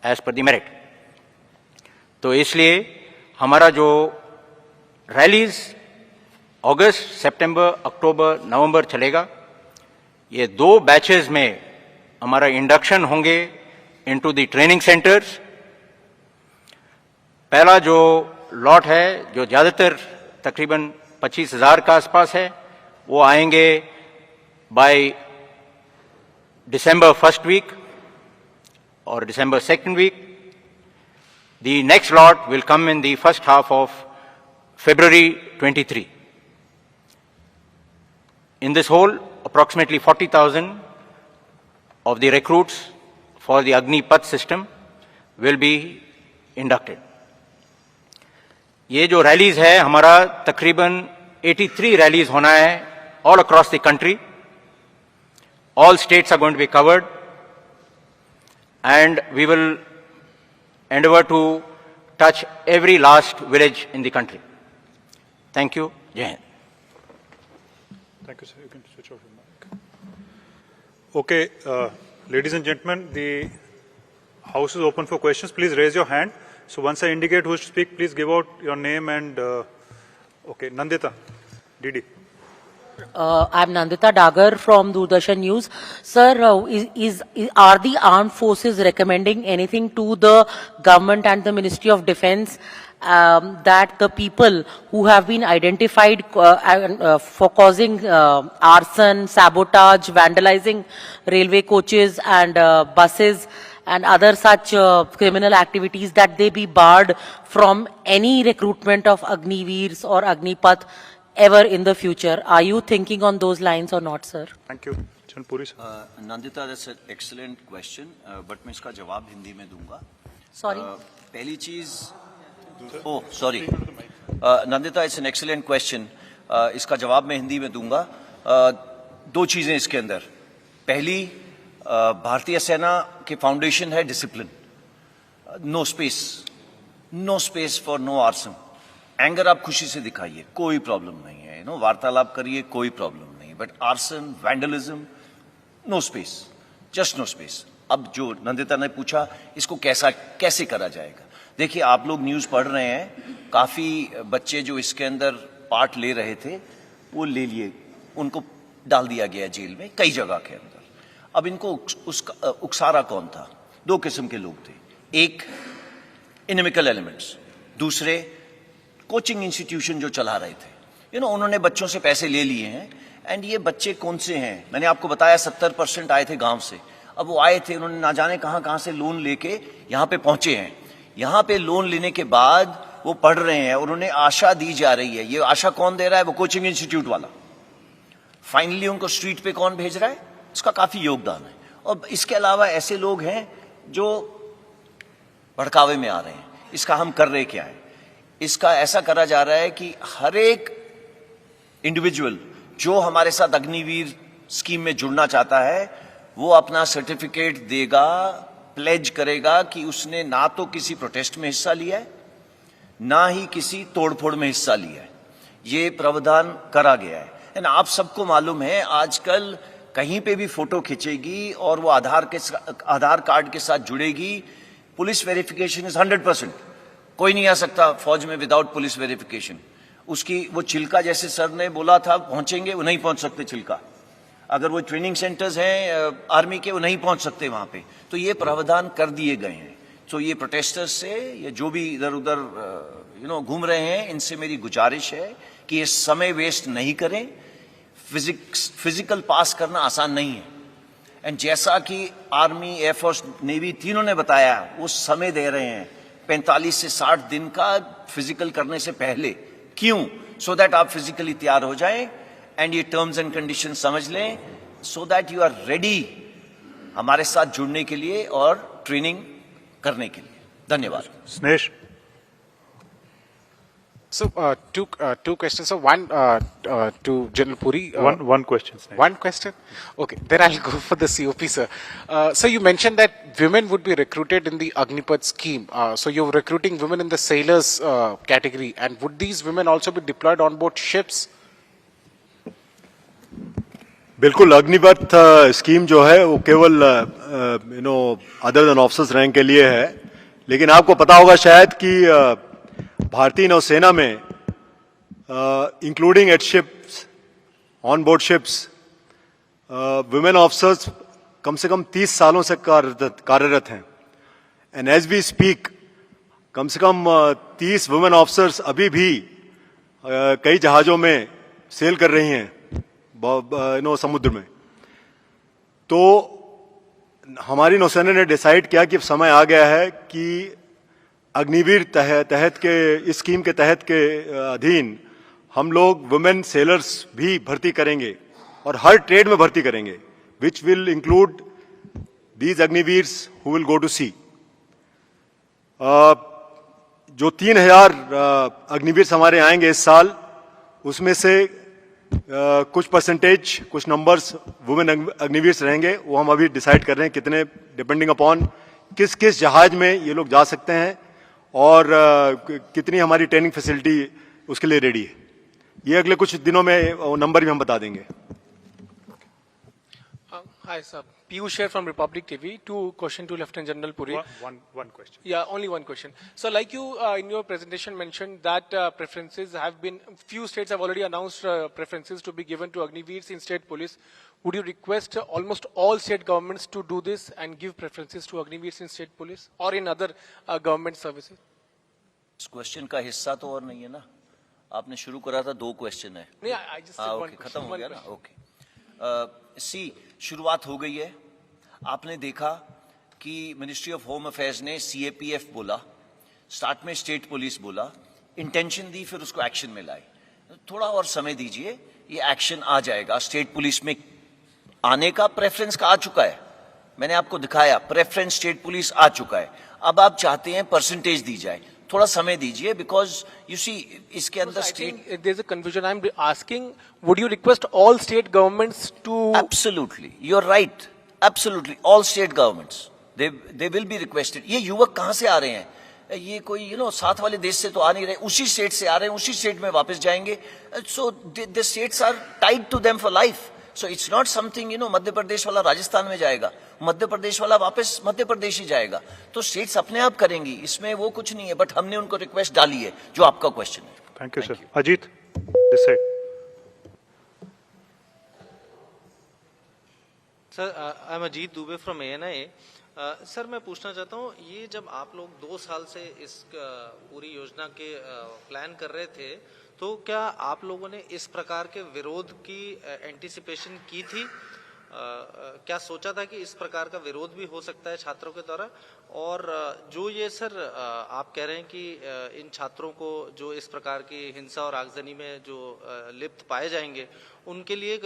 as per the merit. तो इसलिए हमारा जो रैलीज अगस्त, सितंबर, अक्टूबर, नवंबर चलेगा। ये 2 बैचेस में हमारा इंडक्शन होंगे इनटू द ट्रेनिंग सेंटर्स। पहला जो लॉट है, जो ज्यादातर तकरीबन 25,000 का आसपास है, वो आएंगे बाय दिसंबर 1st वीक और दिसंबर 2nd week. The next lot will come in the first half of February 23. In this whole, approximately 40,000 of the recruits for the Agnipath system will be inducted. ये जो rallies है हमारा तकरीबन 83 rallies होना है all across the country. All states are going to be covered, and we will endeavor to touch every last village in the country. Thank you. Jai Hind. Thank you, sir. You can switch off your mic. Okay, ladies and gentlemen, the House is open for questions. Please raise your hand. So once I indicate who should speak, please give out your name and, okay, Nandita, DD. I'm Nandita Dagar from Doordarshan News. Sir, are the armed forces recommending anything to the government and the Ministry of Defence that the people who have been identified for causing arson, sabotage, vandalizing railway coaches and buses and other such criminal activities, that they be barred from any recruitment of Agniveers or Agnipath ever in the future? Are you thinking on those lines or not, sir? Thank you. Chanpuri, sir. Nandita, that's an excellent question, but मैं इसका जवाब हिंदी में दूंगा. Sorry. पहली चीज, oh sorry, Nandita, it's an excellent question. इसका जवाब मैं हिंदी में दूंगा. दो चीजें इसके अंदर. पहली, भारतीय सेना के फाउंडेशन है discipline. No space for no arson. Anger आप खुशी से दिखाइए, कोई प्रॉब्लम नहीं है. वार्तालाप करिए, कोई प्रॉब्लम नहीं. But arson, vandalism, no space, just no space. अब जो नंदिता ने पूछा, इसको कैसे करा जाएगा? देखिए, आप लोग न्यूज पढ़ रहे हैं, काफी बच्चे जो इसके अंदर पार्ट ले रहे थे, वो ले लिए, उनको डाल दिया गया जेल में कई जगह के अंदर. अब इनको उकसारा कौन था? दो किस्म के लोग थे. एक इनमिकल एलिमेंट्स, दूसरे कोचिंग इंस्टीट्यूशन जो चला रहे थे. उन्होंने बच्चों से पैसे ले लिए हैं. एंड ये बच्चे कौन से हैं? मैंने आपको बताया 70% आए थे गांव से. अब वो आए थे, उन्होंने ना जाने कहां से लोन लेके यहां पे पहुंचे हैं. यहां पे लोन लेने के बाद वो पढ़ रहे हैं और उन्हें आशा दी जा रही है. ये आशा कौन दे रहा है? वो कोचिंग इंस्टीट्यूट वाला. फाइनली उनको स्ट्रीट पे कौन भेज रहा है? इसका काफी योगदान है. और इसके अलावा ऐसे लोग हैं जो भड़कावे में आ रहे हैं. इसका हम कर रहे क्या है? इसका ऐसा करा जा रहा है कि हर एक इंडिविजुअल जो हमारे साथ अग्निवीर स्कीम में जुड़ना चाहता है, वो अपना सर्टिफिकेट देगा, प्लेज करेगा कि उसने ना तो किसी प्रोटेस्ट में हिस्सा लिया है, ना ही किसी तोड़फोड़ में हिस्सा लिया है. ये प्रावधान करा गया है. आप सबको मालूम है, आजकल कहीं पे भी फोटो खींचेगी और वो आधार कार्ड के साथ जुड़ेगी. Police verification is 100%. कोई नहीं आ सकता फौज में विदाउट पुलिस वेरिफिकेशन. उसकी वो चिल्का, जैसे सर ने बोला था पहुंचेंगे, वो नहीं पहुंच सकते चिल्का. अगर वो ट्रेनिंग सेंटर्स हैं आर्मी के, वो नहीं पहुंच सकते वहां पे. तो ये प्रावधान कर दिए गए हैं. तो ये प्रोटेस्टर्स से, ये जो भी इधर उधर घूम रहे हैं, इनसे मेरी गुजारिश है कि ये समय वेस्ट नहीं करें. फिजिकल पास करना आसान नहीं है. एंड जैसा कि आर्मी, एयरफोर्स, नेवी तीनों ने बताया, वो समय दे रहे हैं 45 से 60 दिन का फिजिकल करने से पहले. क्यों? सो दैट आप फिजिकली तैयार हो जाएं एंड ये टर्म्स एंड कंडीशन समझ लें, so that you are ready हमारे साथ जुड़ने के लिए और ट्रेनिंग करने के लिए. धन्यवाद. Snesh. So, two questions. So, one to General Puri. One question, Snesh. One question? Okay, then I'll go for the COP, sir. So, you mentioned that women would be recruited in the Agnipath scheme. So, you're recruiting women in the sailors category. And would these women also be deployed on board ships? बिल्कुल. Agnipath scheme जो है वो केवल other than officers rank के लिए है. लेकिन आपको पता होगा शायद कि भारतीय नौसेना में including at ships, on board ships, women officers कम से कम 30 सालों से कार्यरत हैं. एंड एज वी स्पीक, कम से कम 30 वुमेन ऑफिसर्स अभी भी कई जहाजों में सेल कर रही हैं समुद्र में. तो हमारी नौसेना ने डिसाइड किया कि समय आ गया है कि अग्निवीर तहत के इस स्कीम के तहत के अधीन हम लोग वुमेन सेलर्स भी भर्ती करेंगे और हर ट्रेड में भर्ती करेंगे, which will include these Agniveers who will go to sea. जो 3000 अग्निवीर हमारे आएंगे इस साल, उसमें से कुछ परसेंटेज, कुछ नंबर्स वुमेन अग्निवीर रहेंगे. वो हम अभी डिसाइड कर रहे हैं कितने, डिपेंडिंग अपॉन किस किस जहाज में ये लोग जा सकते हैं और कितनी हमारी ट्रेनिंग फैसिलिटी उसके लिए रेडी है। ये अगले कुछ दिनों में नंबर भी हम बता देंगे। Hi, sir. Piyush here from Republic TV. Two question to Lieutenant General Puri. One question. Yeah, only one question. So, like you in your presentation mentioned that preferences have been, few states have already announced preferences to be given to Agniveers in state police. Would you request almost all state governments to do this and give preferences to Agniveers in state police or in other government services? इस question का हिस्सा तो और नहीं है ना, आपने शुरू करा था, 2 क्वेश्चन है। No, I just said one okay, question. खत्म हो one गया ना, question. ओके। सी शुरुआत हो गई है। आपने देखा कि मिनिस्ट्री ऑफ होम अफेयर्स ने CAPF बोला, स्टार्ट में स्टेट पुलिस बोला, इंटेंशन दी, फिर उसको एक्शन में लाए। थोड़ा और समय दीजिए, ये एक्शन आ जाएगा। स्टेट पुलिस में आने का प्रेफरेंस का आ चुका है, मैंने आपको दिखाया, प्रेफरेंस स्टेट पुलिस आ चुका है। अब आप चाहते हैं परसेंटेज दी जाए, थोड़ा समय दीजिए, बिकॉज यू सी इसके अंदर I state think there's a confusion. I'm asking, would you request all state governments to? Absolutely, you're right. Absolutely, all state governments they will be requested. ये युवक कहाँ से आ रहे हैं? ये कोई साथ वाले देश से तो आ नहीं रहे, उसी स्टेट से आ रहे हैं, उसी स्टेट में वापस जाएंगे। So the states are tied to them for life. So it's not something Madhya Pradesh वाला राजस्थान में जाएगा, मध्य प्रदेश वाला वापस मध्य प्रदेश ही जाएगा। तो स्टेट्स अपने आप करेंगी, इसमें वो कुछ नहीं है। बट हमने उनको रिक्वेस्ट डाली है, जो आपका क्वेश्चन है। Thank you, sir. Ajit, this side. Sir, I am Ajit Dubey from ANI। Sir, मैं पूछना चाहता हूँ, ये जब आप लोग 2 साल से इस पूरी योजना के प्लान कर रहे थे, तो क्या आप लोगों ने इस प्रकार के विरोध की एंटिसिपेशन की थी? क्या सोचा था कि इस प्रकार का विरोध भी हो सकता है छात्रों के द्वारा? और जो ये सर आप कह रहे हैं कि इन छात्रों को जो इस प्रकार की हिंसा और आगजनी में जो लिप्त पाए जाएंगे, उनके लिए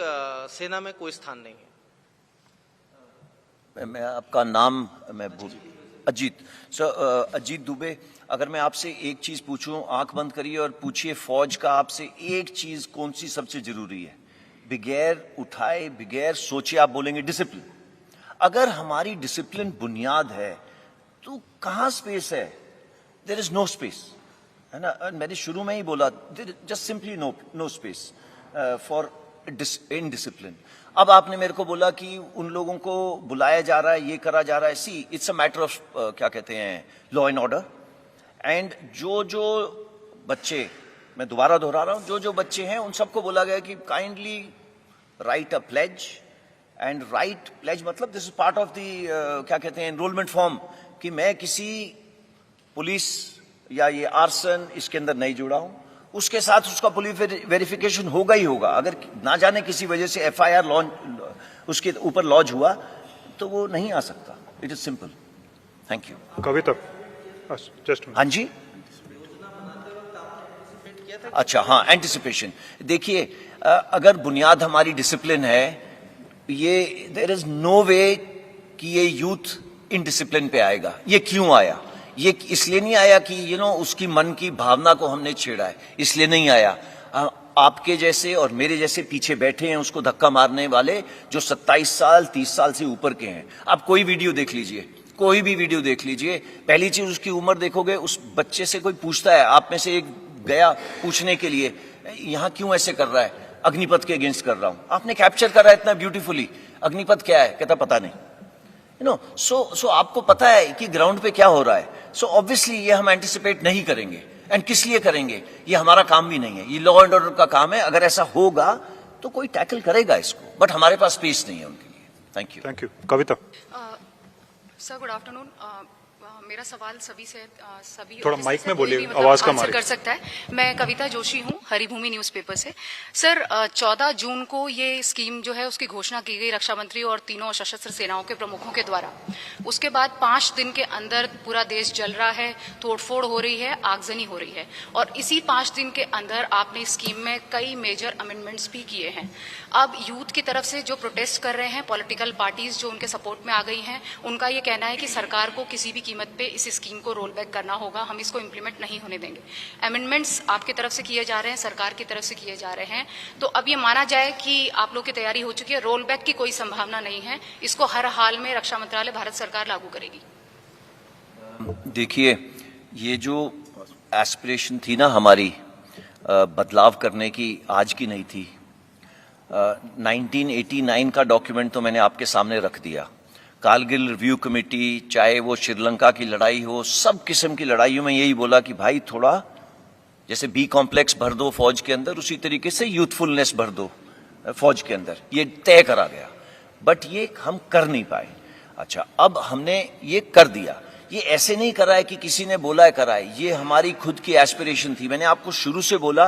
सेना में कोई स्थान नहीं है। मैं आपका नाम मैं भूल, अजीत सर, अजीत दुबे। अगर मैं आपसे एक चीज पूछूं, आंख बंद करिए और पूछिए, फौज का आपसे एक चीज कौन सी सबसे जरूरी है? बगैर उठाए, बगैर सोचे आप बोलेंगे डिसिप्लिन। अगर हमारी डिसिप्लिन बुनियाद है तो कहां स्पेस है? देयर इज नो स्पेस, है ना। मैंने शुरू में ही बोला, just simply no space for indiscipline. अब आपने मेरे को बोला कि उन लोगों को बुलाया जा रहा है, ये करा जा रहा है। See it's a matter of क्या कहते हैं, लॉ एंड ऑर्डर। एंड जो बच्चे, मैं दोबारा दोहरा रहा हूं, जो बच्चे हैं उन सबको बोला गया कि kindly write a pledge. And write pledge मतलब this is part of the क्या कहते हैं, एनरोलमेंट फॉर्म, कि मैं किसी पुलिस या ये आर्सन इसके अंदर नहीं जुड़ा हूं। उसके साथ उसका पुलिस वेरिफिकेशन होगा ही होगा। अगर ना जाने किसी वजह से FIR लॉन्च उसके ऊपर लॉन्च हुआ तो वो नहीं आ सकता। It is simple. Thank you. Kavita, just हाँ जी, अच्छा, हाँ, एंटिसिपेशन। देखिए, अगर बुनियाद हमारी डिसिप्लिन है, ये देयर इज नो वे कि ये यूथ इनडिसिप्लिन पे आएगा। ये क्यों आया? ये इसलिए नहीं आया कि उसकी मन की भावना को हमने छेड़ा है, इसलिए नहीं आया। आपके जैसे और मेरे जैसे पीछे बैठे हैं उसको धक्का मारने वाले, जो 27 साल 30 साल से ऊपर के हैं। आप कोई वीडियो देख लीजिए, कोई भी वीडियो देख लीजिए, पहली चीज उसकी उम्र देखोगे। उस बच्चे से कोई पूछता है, आप में से एक गया पूछने के लिए, यहां क्यों ऐसे कर रहा है? अग्निपथ के अगेंस्ट कर रहा हूं। आपने कैप्चर करा इतना ब्यूटीफुली, अग्निपथ क्या है? कहता पता नहीं। सो आपको पता है कि ग्राउंड पे क्या हो रहा है। सो ऑब्वियसली ये हम एंटिसिपेट नहीं करेंगे। एंड किस लिए करेंगे? ये हमारा काम भी नहीं है, ये लॉ एंड ऑर्डर का काम है। अगर ऐसा होगा तो कोई टैकल करेगा इसको, बट हमारे पास स्पेस नहीं है उनके लिए। Thank you. Thank you. Kavita. Sir, good afternoon. मेरा सवाल सभी से सभी थोड़ा ऑफिसर माइक से में कोई बोलिए, भी आवाज कम आ आंसर रही है। कर सकता है। मैं कविता जोशी हूँ, हरिभूमि न्यूज़पेपर से। सर, 14 जून को ये स्कीम जो है उसकी घोषणा की गई रक्षा मंत्री और तीनों सशस्त्र सेनाओं के प्रमुखों के द्वारा। उसके बाद 5 दिन के अंदर पूरा देश जल रहा है, तोड़फोड़ हो रही है, आगजनी हो रही है, और इसी 5 दिन के अंदर आपने स्कीम में कई मेजर अमेंडमेंट्स भी किए हैं। अब यूथ की तरफ से जो प्रोटेस्ट कर रहे हैं, पॉलिटिकल पार्टीज जो उनके सपोर्ट में आ गई हैं, उनका ये कहना है कि सरकार को किसी भी कीमत पे इस स्कीम को रोल बैक करना होगा, हम इसको इम्प्लीमेंट नहीं होने देंगे। अमेंडमेंट्स आपकी तरफ से किए जा रहे हैं, सरकार की तरफ से किए जा रहे हैं, तो अब ये माना जाए कि आप लोग की तैयारी हो चुकी है, रोल बैक की कोई संभावना नहीं है, इसको हर हाल में रक्षा मंत्रालय, भारत सरकार लागू करेगी। देखिए, ये जो एस्पिरेशन थी ना हमारी बदलाव करने की, आज की नहीं थी। 1989 का डॉक्यूमेंट तो मैंने आपके सामने रख दिया। कारगिल रिव्यू कमेटी, चाहे वो श्रीलंका की लड़ाई हो, सब किस्म की लड़ाइयों में यही बोला कि भाई थोड़ा जैसे बी कॉम्प्लेक्स भर दो फौज के अंदर, उसी तरीके से यूथफुलनेस भर दो फौज के अंदर। ये तय करा गया, बट ये हम कर नहीं पाए। अच्छा, अब हमने ये कर दिया। ये ऐसे नहीं करा है कि किसी ने बोला है करा है, ये हमारी खुद की एस्पिरेशन थी। मैंने आपको शुरू से बोला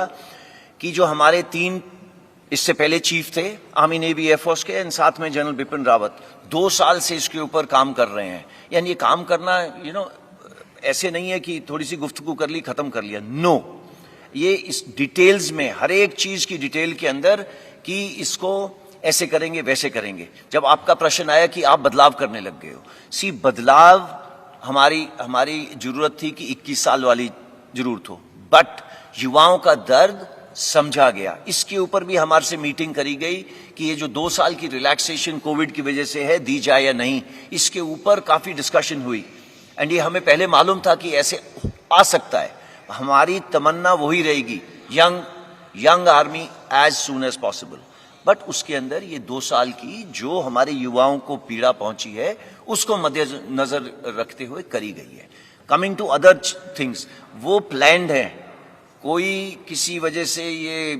कि जो हमारे 3 इससे पहले चीफ थे आर्मी नेवी एयरफोर्स के, एंड साथ में जनरल बिपिन रावत, 2 साल से इसके ऊपर काम कर रहे हैं। यानी ये काम करना ऐसे नहीं है कि थोड़ी सी गुफ्तगू कर ली खत्म कर लिया। नो, ये इस डिटेल्स में, हर एक चीज की डिटेल के अंदर कि इसको ऐसे करेंगे वैसे करेंगे। जब आपका प्रश्न आया कि आप बदलाव करने लग गए हो, बदलाव हमारी जरूरत थी कि 21 साल वाली जरूरत हो, बट युवाओं का दर्द समझा गया। इसके ऊपर भी हमारे से मीटिंग करी गई कि ये जो 2 साल की रिलैक्सेशन कोविड की वजह से है, दी जाए या नहीं। इसके ऊपर काफी डिस्कशन हुई, एंड ये हमें पहले मालूम था कि ऐसे आ सकता है। हमारी तमन्ना वही रहेगी, young army as soon as possible. But उसके अंदर ये 2 साल की जो हमारे युवाओं को पीड़ा पहुंची है, उसको मद्देनजर रखते हुए करी गई है। कमिंग टू अदर थिंग्स, वो प्लान्ड है। कोई किसी वजह से ये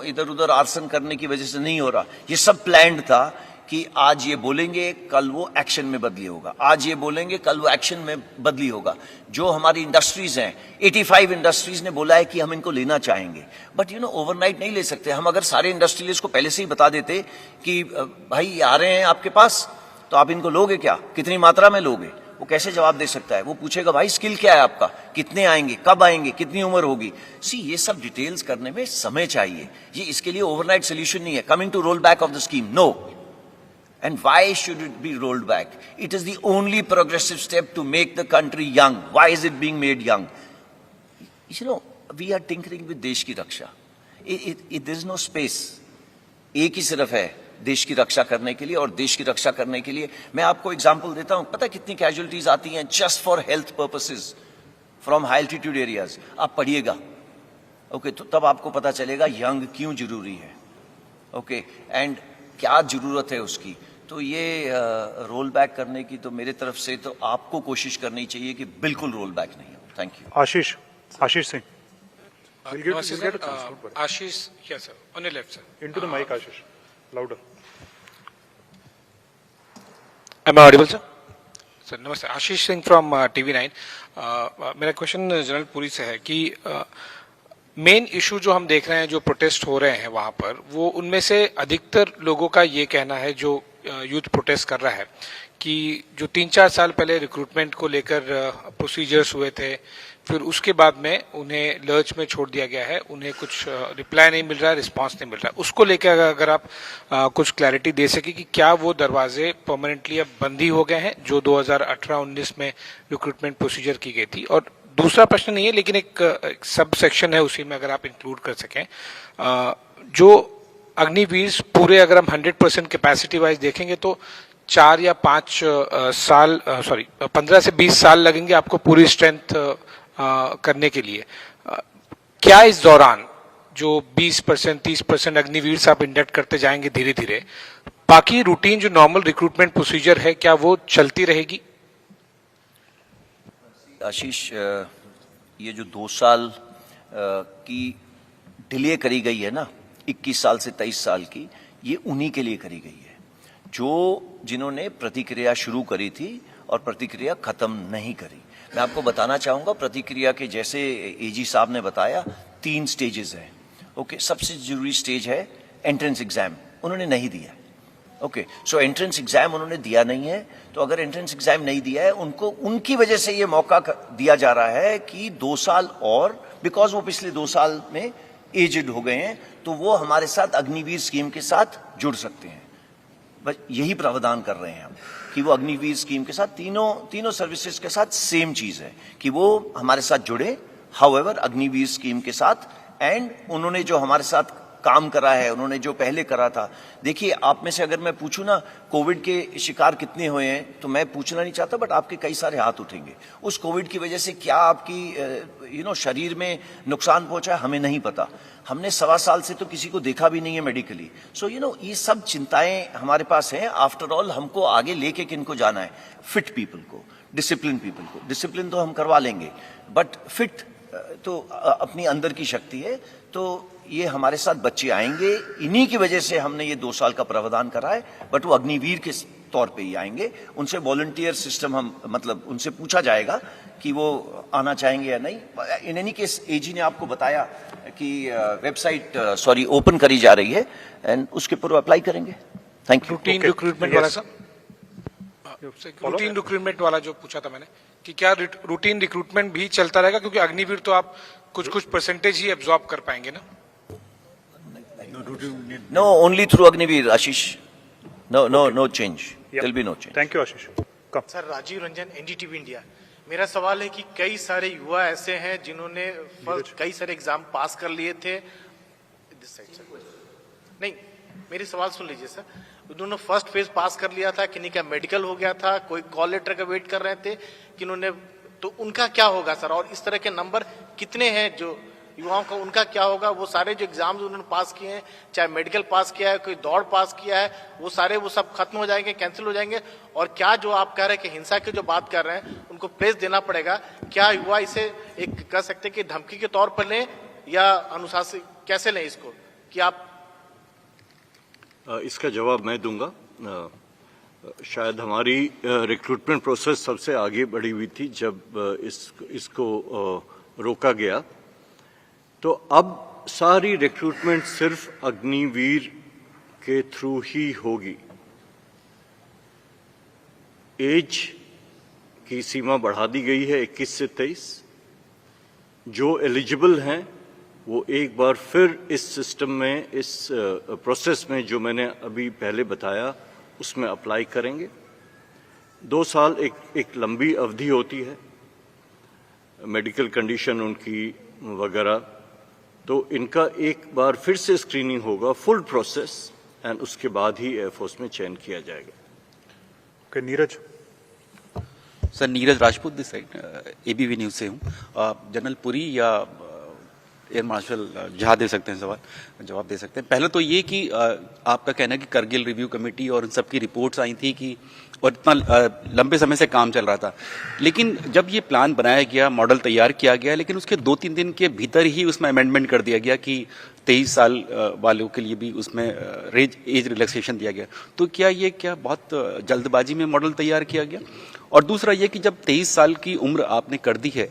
इधर उधर आर्सन करने की वजह से नहीं हो रहा। ये सब प्लान्ड था कि आज ये बोलेंगे, कल वो एक्शन में बदली होगा। आज ये बोलेंगे, कल वो एक्शन में बदली होगा। जो हमारी इंडस्ट्रीज हैं, 85 इंडस्ट्रीज ने बोला है कि हम इनको लेना चाहेंगे, बट ओवरनाइट नहीं ले सकते। हम अगर सारे इंडस्ट्रियलिस्ट को पहले से ही बता देते कि भाई ये आ रहे हैं आपके पास, तो आप इनको लोगे क्या, कितनी मात्रा में लोगे, वो कैसे जवाब दे सकता है? वो पूछेगा भाई स्किल क्या है आपका, कितने आएंगे, कब आएंगे, कितनी उम्र होगी। ये सब डिटेल्स करने में समय चाहिए। ये इसके लिए ओवरनाइट सोल्यूशन नहीं है। Coming to roll back of the scheme, no. And why should it be rolled back? It is the only progressive step to make the country young. Why is it being made young? We are tinkering with देश की रक्षा. There is no space. एक ही सिर्फ है देश की रक्षा करने के लिए, और देश की रक्षा करने के लिए मैं आपको एग्जांपल देता हूं। पता कितनी कैजुअलिटीज आती हैं just for health purposes from high altitude areas? आप पढ़िएगा, ओके, तो तब आपको पता चलेगा यंग क्यों जरूरी है, ओके, एंड क्या जरूरत है उसकी। तो ये रोल बैक करने की तो मेरे तरफ से तो आपको कोशिश करनी चाहिए कि बिल्कुल रोल बैक नहीं हो। Thank you. Ashish Singh, Ashish, yes sir, on your left sir. into the mic, Ashish, louder. Am I audible sir? Sir, नमस्ते, आशीष सिंह फ्रॉम TV9. मेरा क्वेश्चन जनरल पुरी से है कि मेन इशू जो हम देख रहे हैं, जो प्रोटेस्ट हो रहे हैं वहां पर, वो उनमें से अधिकतर लोगों का ये कहना है, जो यूथ प्रोटेस्ट कर रहा है, कि जो 3-4 साल पहले रिक्रूटमेंट को लेकर प्रोसीजर्स हुए थे, फिर उसके बाद में उन्हें लर्च में छोड़ दिया गया है, उन्हें कुछ रिप्लाई नहीं मिल रहा है, रिस्पांस नहीं मिल रहा है। उसको लेकर अगर आप कुछ क्लैरिटी दे सके कि क्या वो दरवाजे परमानेंटली अब बंद ही हो गए हैं जो 2018-19 में रिक्रूटमेंट प्रोसीजर की गई थी। और दूसरा प्रश्न नहीं है, लेकिन एक सब सेक्शन है उसी में, अगर आप इंक्लूड कर सकें, जो अग्निवीर पूरे अगर हम 100% कैपेसिटी वाइज देखेंगे तो 4 या 5 साल 15 से 20 साल लगेंगे आपको पूरी स्ट्रेंथ करने के लिए। क्या इस दौरान जो 20% 30% अग्निवीर आप इंडक्ट करते जाएंगे धीरे धीरे, बाकी रूटीन जो नॉर्मल रिक्रूटमेंट प्रोसीजर है, क्या वो चलती रहेगी? आशीष, ये जो 2 साल की डिले करी गई है ना, 21 साल से 23 साल की, ये उन्हीं के लिए करी गई है जिन्होंने प्रतिक्रिया शुरू करी थी और प्रतिक्रिया खत्म नहीं करी। मैं आपको बताना चाहूंगा, प्रतिक्रिया के जैसे एजी साहब ने बताया, 3 स्टेजेस हैं, ओके। सबसे जरूरी स्टेज है एंट्रेंस एग्जाम, उन्होंने नहीं दिया, ओके। सो एंट्रेंस एग्जाम उन्होंने दिया नहीं है, तो अगर एंट्रेंस एग्जाम नहीं दिया है, उनको उनकी वजह से ये मौका दिया जा रहा है कि 2 साल और, बिकॉज वो पिछले 2 साल में एजेड हो गए हैं, तो वो हमारे साथ अग्निवीर स्कीम के साथ जुड़ सकते हैं। बस यही प्रावधान कर रहे हैं हम कि वो अग्निवीर स्कीम के साथ तीनों सर्विसेज के साथ सेम चीज है कि वो हमारे साथ जुड़े, हाउएवर अग्निवीर स्कीम के साथ, एंड उन्होंने जो हमारे साथ काम करा है, उन्होंने जो पहले करा था। देखिए, आप में से अगर मैं पूछूं ना कोविड के शिकार कितने हुए हैं, तो मैं पूछना नहीं चाहता, बट आपके कई सारे हाथ उठेंगे। उस कोविड की वजह से क्या आपकी शरीर में नुकसान पहुंचा, हमें नहीं पता। हमने 1.25 साल से तो किसी को देखा भी नहीं है मेडिकली। सो ये सब चिंताएं हमारे पास हैं। आफ्टर ऑल हमको आगे लेके किनको जाना है? फिट पीपल को, डिसिप्लिन पीपल को। डिसिप्लिन तो हम करवा लेंगे, बट फिट तो अपनी अंदर की शक्ति है। तो ये हमारे साथ बच्चे आएंगे, इन्हीं की वजह से हमने ये 2 साल का प्रावधान करा है, बट वो अग्निवीर के तौर पे ही आएंगे। उनसे वॉलंटियर सिस्टम मतलब उनसे पूछा जाएगा कि वो आना चाहेंगे या नहीं। इन एनी केस एजी ने आपको बताया कि वेबसाइट ओपन करी जा रही है, एंड उसके ऊपर अप्लाई करेंगे। Thank you. रूटीन रिक्रूटमेंट वाला सर, रूटीन रिक्रूटमेंट वाला जो पूछा था मैंने, कि क्या रूटीन रिक्रूटमेंट भी चलता रहेगा? क्योंकि अग्निवीर तो आप कुछ परसेंटेज ही एब्जॉर्ब कर पाएंगे ना। No, only through Agniveer, Ashish. No change, there be no change. Thank you Ashish. Sir, Rajiv Ranjan, NDTV India. मेरा सवाल है कि कई सारे युवा ऐसे हैं जिन्होंने कई सारे एग्जाम पास कर लिए थे। नहीं, मेरी सवाल सुन लीजिए सर। उन्होंने फर्स्ट फेज पास कर लिया था, किन्हीं का मेडिकल हो गया था, कोई कॉल लेटर का वेट कर रहे थे, किन्होंने, तो उनका क्या होगा सर? और इस तरह के नंबर कितने हैं जो युवाओं का, उनका क्या होगा? वो सारे जो एग्जाम्स उन्होंने पास किए हैं, चाहे मेडिकल पास किया है, कोई दौड़ पास किया है, वो सब खत्म हो जाएंगे, कैंसिल हो जाएंगे? और क्या जो आप कह रहे हैं कि हिंसा की जो बात कर रहे हैं, उनको प्लेस देना पड़ेगा, क्या युवा इसे एक कह सकते हैं कि धमकी के तौर पर लें या अनुशासित कैसे लें इसको, कि आप? इसका जवाब मैं दूंगा। शायद हमारी रिक्रूटमेंट प्रोसेस सबसे आगे बढ़ी हुई थी जब इसको रोका गया। तो अब सारी रिक्रूटमेंट सिर्फ अग्निवीर के थ्रू ही होगी। एज की सीमा बढ़ा दी गई है 21 से 23। जो एलिजिबल हैं वो एक बार फिर इस सिस्टम में, इस प्रोसेस में जो मैंने अभी पहले बताया उसमें अप्लाई करेंगे। 2 साल एक लंबी अवधि होती है, मेडिकल कंडीशन उनकी वगैरह, तो इनका एक बार फिर से स्क्रीनिंग होगा, फुल प्रोसेस, एंड उसके बाद ही एयरफोर्स में चयन किया जाएगा। Okay, Neeraj. Sir, Neeraj Rajput this side, ABP news से हूँ। जनरल पुरी या एयर मार्शल जहाँ दे सकते हैं जवाब दे सकते हैं। पहले तो ये कि आपका कहना है कि करगिल रिव्यू कमेटी और इन सब की रिपोर्ट्स आई थी कि, और इतना लंबे समय से काम चल रहा था, लेकिन जब ये प्लान बनाया गया, मॉडल तैयार किया गया, लेकिन उसके 2-3 दिन के भीतर ही उसमें अमेंडमेंट कर दिया गया कि 23 साल वालों के लिए भी उसमें एज रिलैक्सेशन दिया गया। तो क्या ये बहुत जल्दबाजी में मॉडल तैयार किया गया? और दूसरा ये कि जब 23 साल की उम्र आपने कर दी है,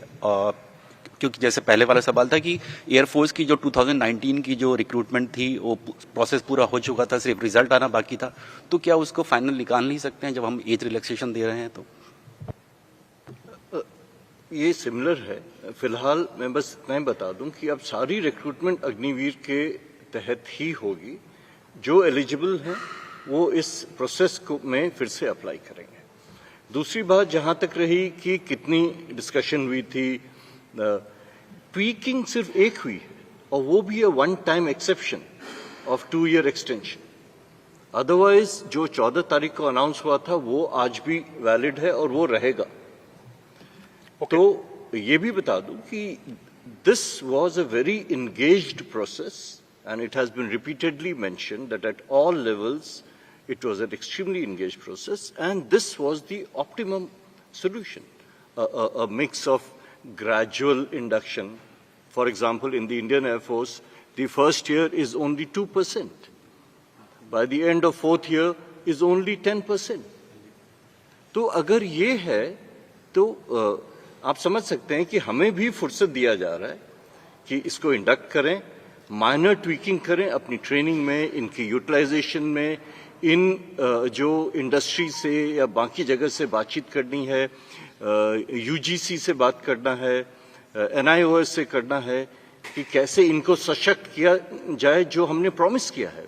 क्योंकि जैसे पहले वाला सवाल था कि एयरफोर्स की जो 2019 की जो रिक्रूटमेंट थी वो प्रोसेस पूरा हो चुका था, सिर्फ रिजल्ट आना बाकी था, तो क्या उसको फाइनल निकाल नहीं सकते हैं जब हम एज रिलैक्सेशन दे रहे हैं? तो ये सिमिलर है। फिलहाल मैं बता दूं कि अब सारी रिक्रूटमेंट अग्निवीर के तहत ही होगी। जो एलिजिबल हैं वो इस प्रोसेस को में फिर से अप्लाई करेंगे। दूसरी बात जहां तक रही कि कितनी डिस्कशन हुई थी, ट्वीकिंग सिर्फ एक हुई है, और वो भी 1 time exception of 2 year extension. Otherwise जो 14 तारीख को अनाउंस हुआ था वो आज भी वैलिड है और वो रहेगा। तो ये भी बता दूं कि this was a very engaged process and it has been repeatedly mentioned that at all levels it was an extremely engaged process, and this was the optimum solution, a mix of gradual induction. For example, in the Indian Air Force, the first year is only 2%. By the end of 4th year is only 10%. तो अगर ये है तो आप समझ सकते हैं कि हमें भी फुर्सत दिया जा रहा है कि इसको इंडक्ट करें, माइनर ट्वीकिंग करें अपनी ट्रेनिंग में, इनकी यूटिलाइजेशन में, इन जो इंडस्ट्री से या बाकी जगह से बातचीत करनी है, यूजीसी से बात करना है, एनआईओएस से करना है, कि कैसे इनको सशक्त किया जाए जो हमने प्रॉमिस किया है।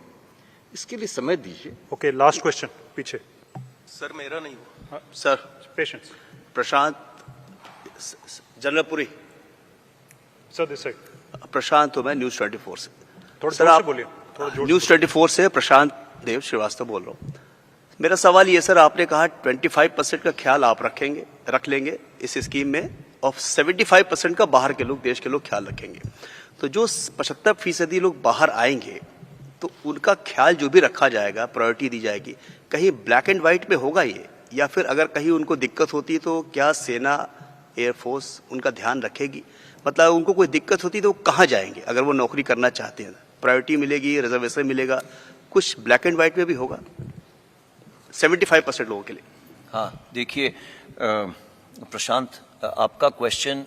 इसके लिए समय दीजिए। ओके, लास्ट क्वेश्चन पीछे। सर, मेरा नहीं हुआ sir. Patience. Prashant, general Puri. Sir, this side. Prashant हूं मैं, न्यूज 24 से। थोड़ा सर जोर से आप बोलिए, थोड़ा जोर से। न्यूज 24 से प्रशांत देव श्रीवास्तव बोल रहा हूँ। मेरा सवाल ये सर, आपने कहा 25% का ख्याल आप रख लेंगे इस स्कीम में और 75% का बाहर के लोग, देश के लोग ख्याल रखेंगे। तो जो 75% लोग बाहर आएंगे तो उनका ख्याल जो भी रखा जाएगा, प्रायोरिटी दी जाएगी, कहीं ब्लैक एंड व्हाइट में होगा ये, या फिर अगर कहीं उनको दिक्कत होती है तो क्या सेना, एयरफोर्स उनका ध्यान रखेगी? मतलब उनको कोई दिक्कत होती है तो वो कहाँ जाएंगे अगर वो नौकरी करना चाहते हैं? प्रायोरिटी मिलेगी, रिजर्वेशन मिलेगा, कुछ ब्लैक एंड व्हाइट में भी होगा 75% लोगों के लिए? हाँ, देखिए प्रशांत, आपका क्वेश्चन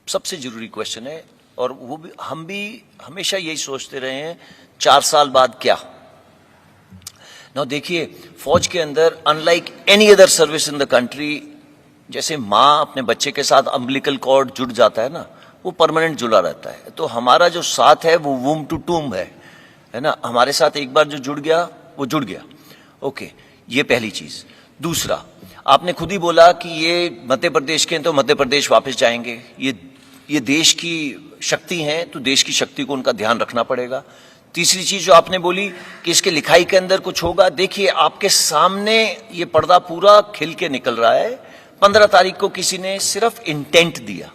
सबसे जरूरी क्वेश्चन है और वो भी हम भी हमेशा यही सोचते रहे हैं 4 साल बाद क्या। ना देखिए, फौज के अंदर unlike any other service in the country, जैसे माँ अपने बच्चे के साथ अम्बिलिकल कॉर्ड जुड़ जाता है ना, वो परमानेंट जुड़ा रहता है। तो हमारा जो साथ है वो वूम टू टूम है ना, हमारे साथ एक बार जो जुड़ गया वो जुड़ गया। ओके, ये पहली चीज। दूसरा, आपने खुद ही बोला कि ये मध्य प्रदेश के हैं तो मध्य प्रदेश वापस जाएंगे। ये देश की शक्ति है तो देश की शक्ति को उनका ध्यान रखना पड़ेगा। तीसरी चीज जो आपने बोली कि इसके लिखाई के अंदर कुछ होगा, देखिए आपके सामने ये पर्दा पूरा खिल के निकल रहा है। 15 तारीख को किसी ने सिर्फ इंटेंट दिया,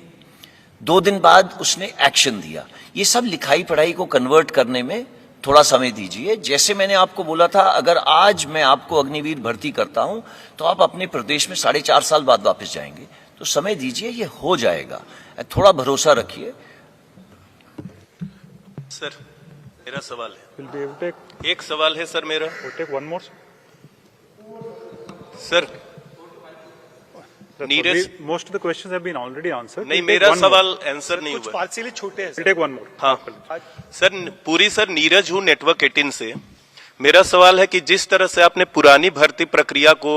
2 दिन बाद उसने एक्शन दिया। ये सब लिखाई पढ़ाई को कन्वर्ट करने में थोड़ा समय दीजिए। जैसे मैंने आपको बोला था, अगर आज मैं आपको अग्निवीर भर्ती करता हूं तो आप अपने प्रदेश में 4.5 साल बाद वापस जाएंगे। तो समय दीजिए, ये हो जाएगा, थोड़ा भरोसा रखिए। सर मेरा सवाल है, We'll be able to take, एक सवाल है सर मेरा। we'll take one more. Sir Neeraj, Most of the questions have been already answered. नहीं, We'll take मेरा one more. सवाल आंसर नहीं हुआ। पार्शियली छोटे हैं We'll take one more. हाँ सर, पूरी सर नीरज हूँ नेटवर्क 18 से। मेरा सवाल है कि जिस तरह से आपने पुरानी भर्ती प्रक्रिया को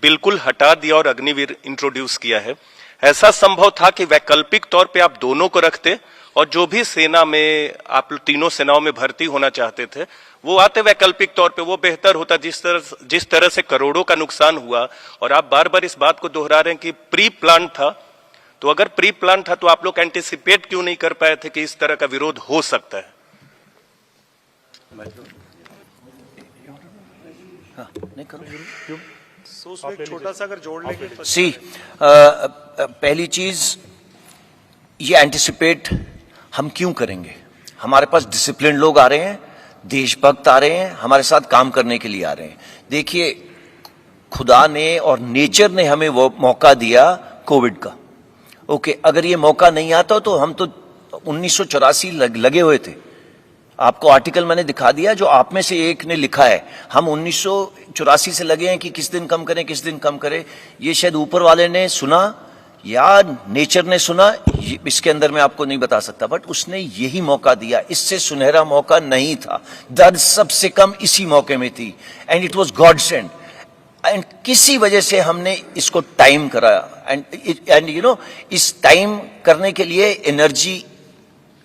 बिल्कुल हटा दिया और अग्निवीर इंट्रोड्यूस किया है, ऐसा संभव था कि वैकल्पिक तौर पे आप दोनों को रखते और जो भी सेना में आप तीनों सेनाओं में भर्ती होना चाहते थे वो आते वैकल्पिक तौर पे, वो बेहतर होता। जिस तरह से करोड़ों का नुकसान हुआ और आप बार बार इस बात को दोहरा रहे हैं कि प्री प्लान था, तो अगर प्री प्लान था तो आप लोग एंटिसिपेट क्यों नहीं कर पाए थे कि इस तरह का विरोध हो सकता है? हाँ, नहीं करो। छोटा सा अगर जोड़ लेंगे तो सी, पहली चीज, ये एंटिसिपेट हम क्यों करेंगे? हमारे पास डिसिप्लिन लोग आ रहे हैं, देशभक्त आ रहे हैं, हमारे साथ काम करने के लिए आ रहे हैं। देखिए, खुदा ने और नेचर ने हमें वो मौका दिया कोविड का। ओके, अगर ये मौका नहीं आता तो हम तो 1984 लगे हुए थे। आपको आर्टिकल मैंने दिखा दिया जो आप में से एक ने लिखा है, हम 1984 से लगे हैं कि किस दिन कम करें, किस दिन कम करें। ये शायद ऊपर वाले ने सुना या नेचर ने सुना, इसके अंदर मैं आपको नहीं बता सकता, बट उसने यही मौका दिया। इससे सुनहरा मौका नहीं था, दर्द सबसे कम इसी मौके में थी, and it was God send. And किसी वजह से हमने इसको टाइम करा, एंड यू नो, इस टाइम करने के लिए एनर्जी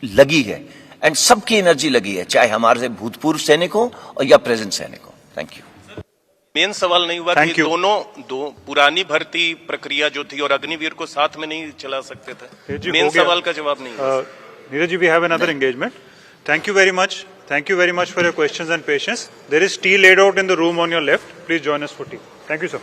लगी है, एंड सबकी एनर्जी लगी है, चाहे हमारे भूतपूर्व सैनिक हो और या प्रेजेंट सैनिक हो। Thank you. मेन सवाल नहीं हुआ Thank कि you. दोनों पुरानी भर्ती प्रक्रिया जो थी और अग्निवीर को साथ में नहीं चला सकते थे? जी, मेन हो गया। सवाल का जवाब नहीं हुआ। Neeraj ji, we have another engagement. Thank you very much. Thank you very much for your questions and patience. There is tea laid out in the room on your left. Please join us for tea. Thank you, sir.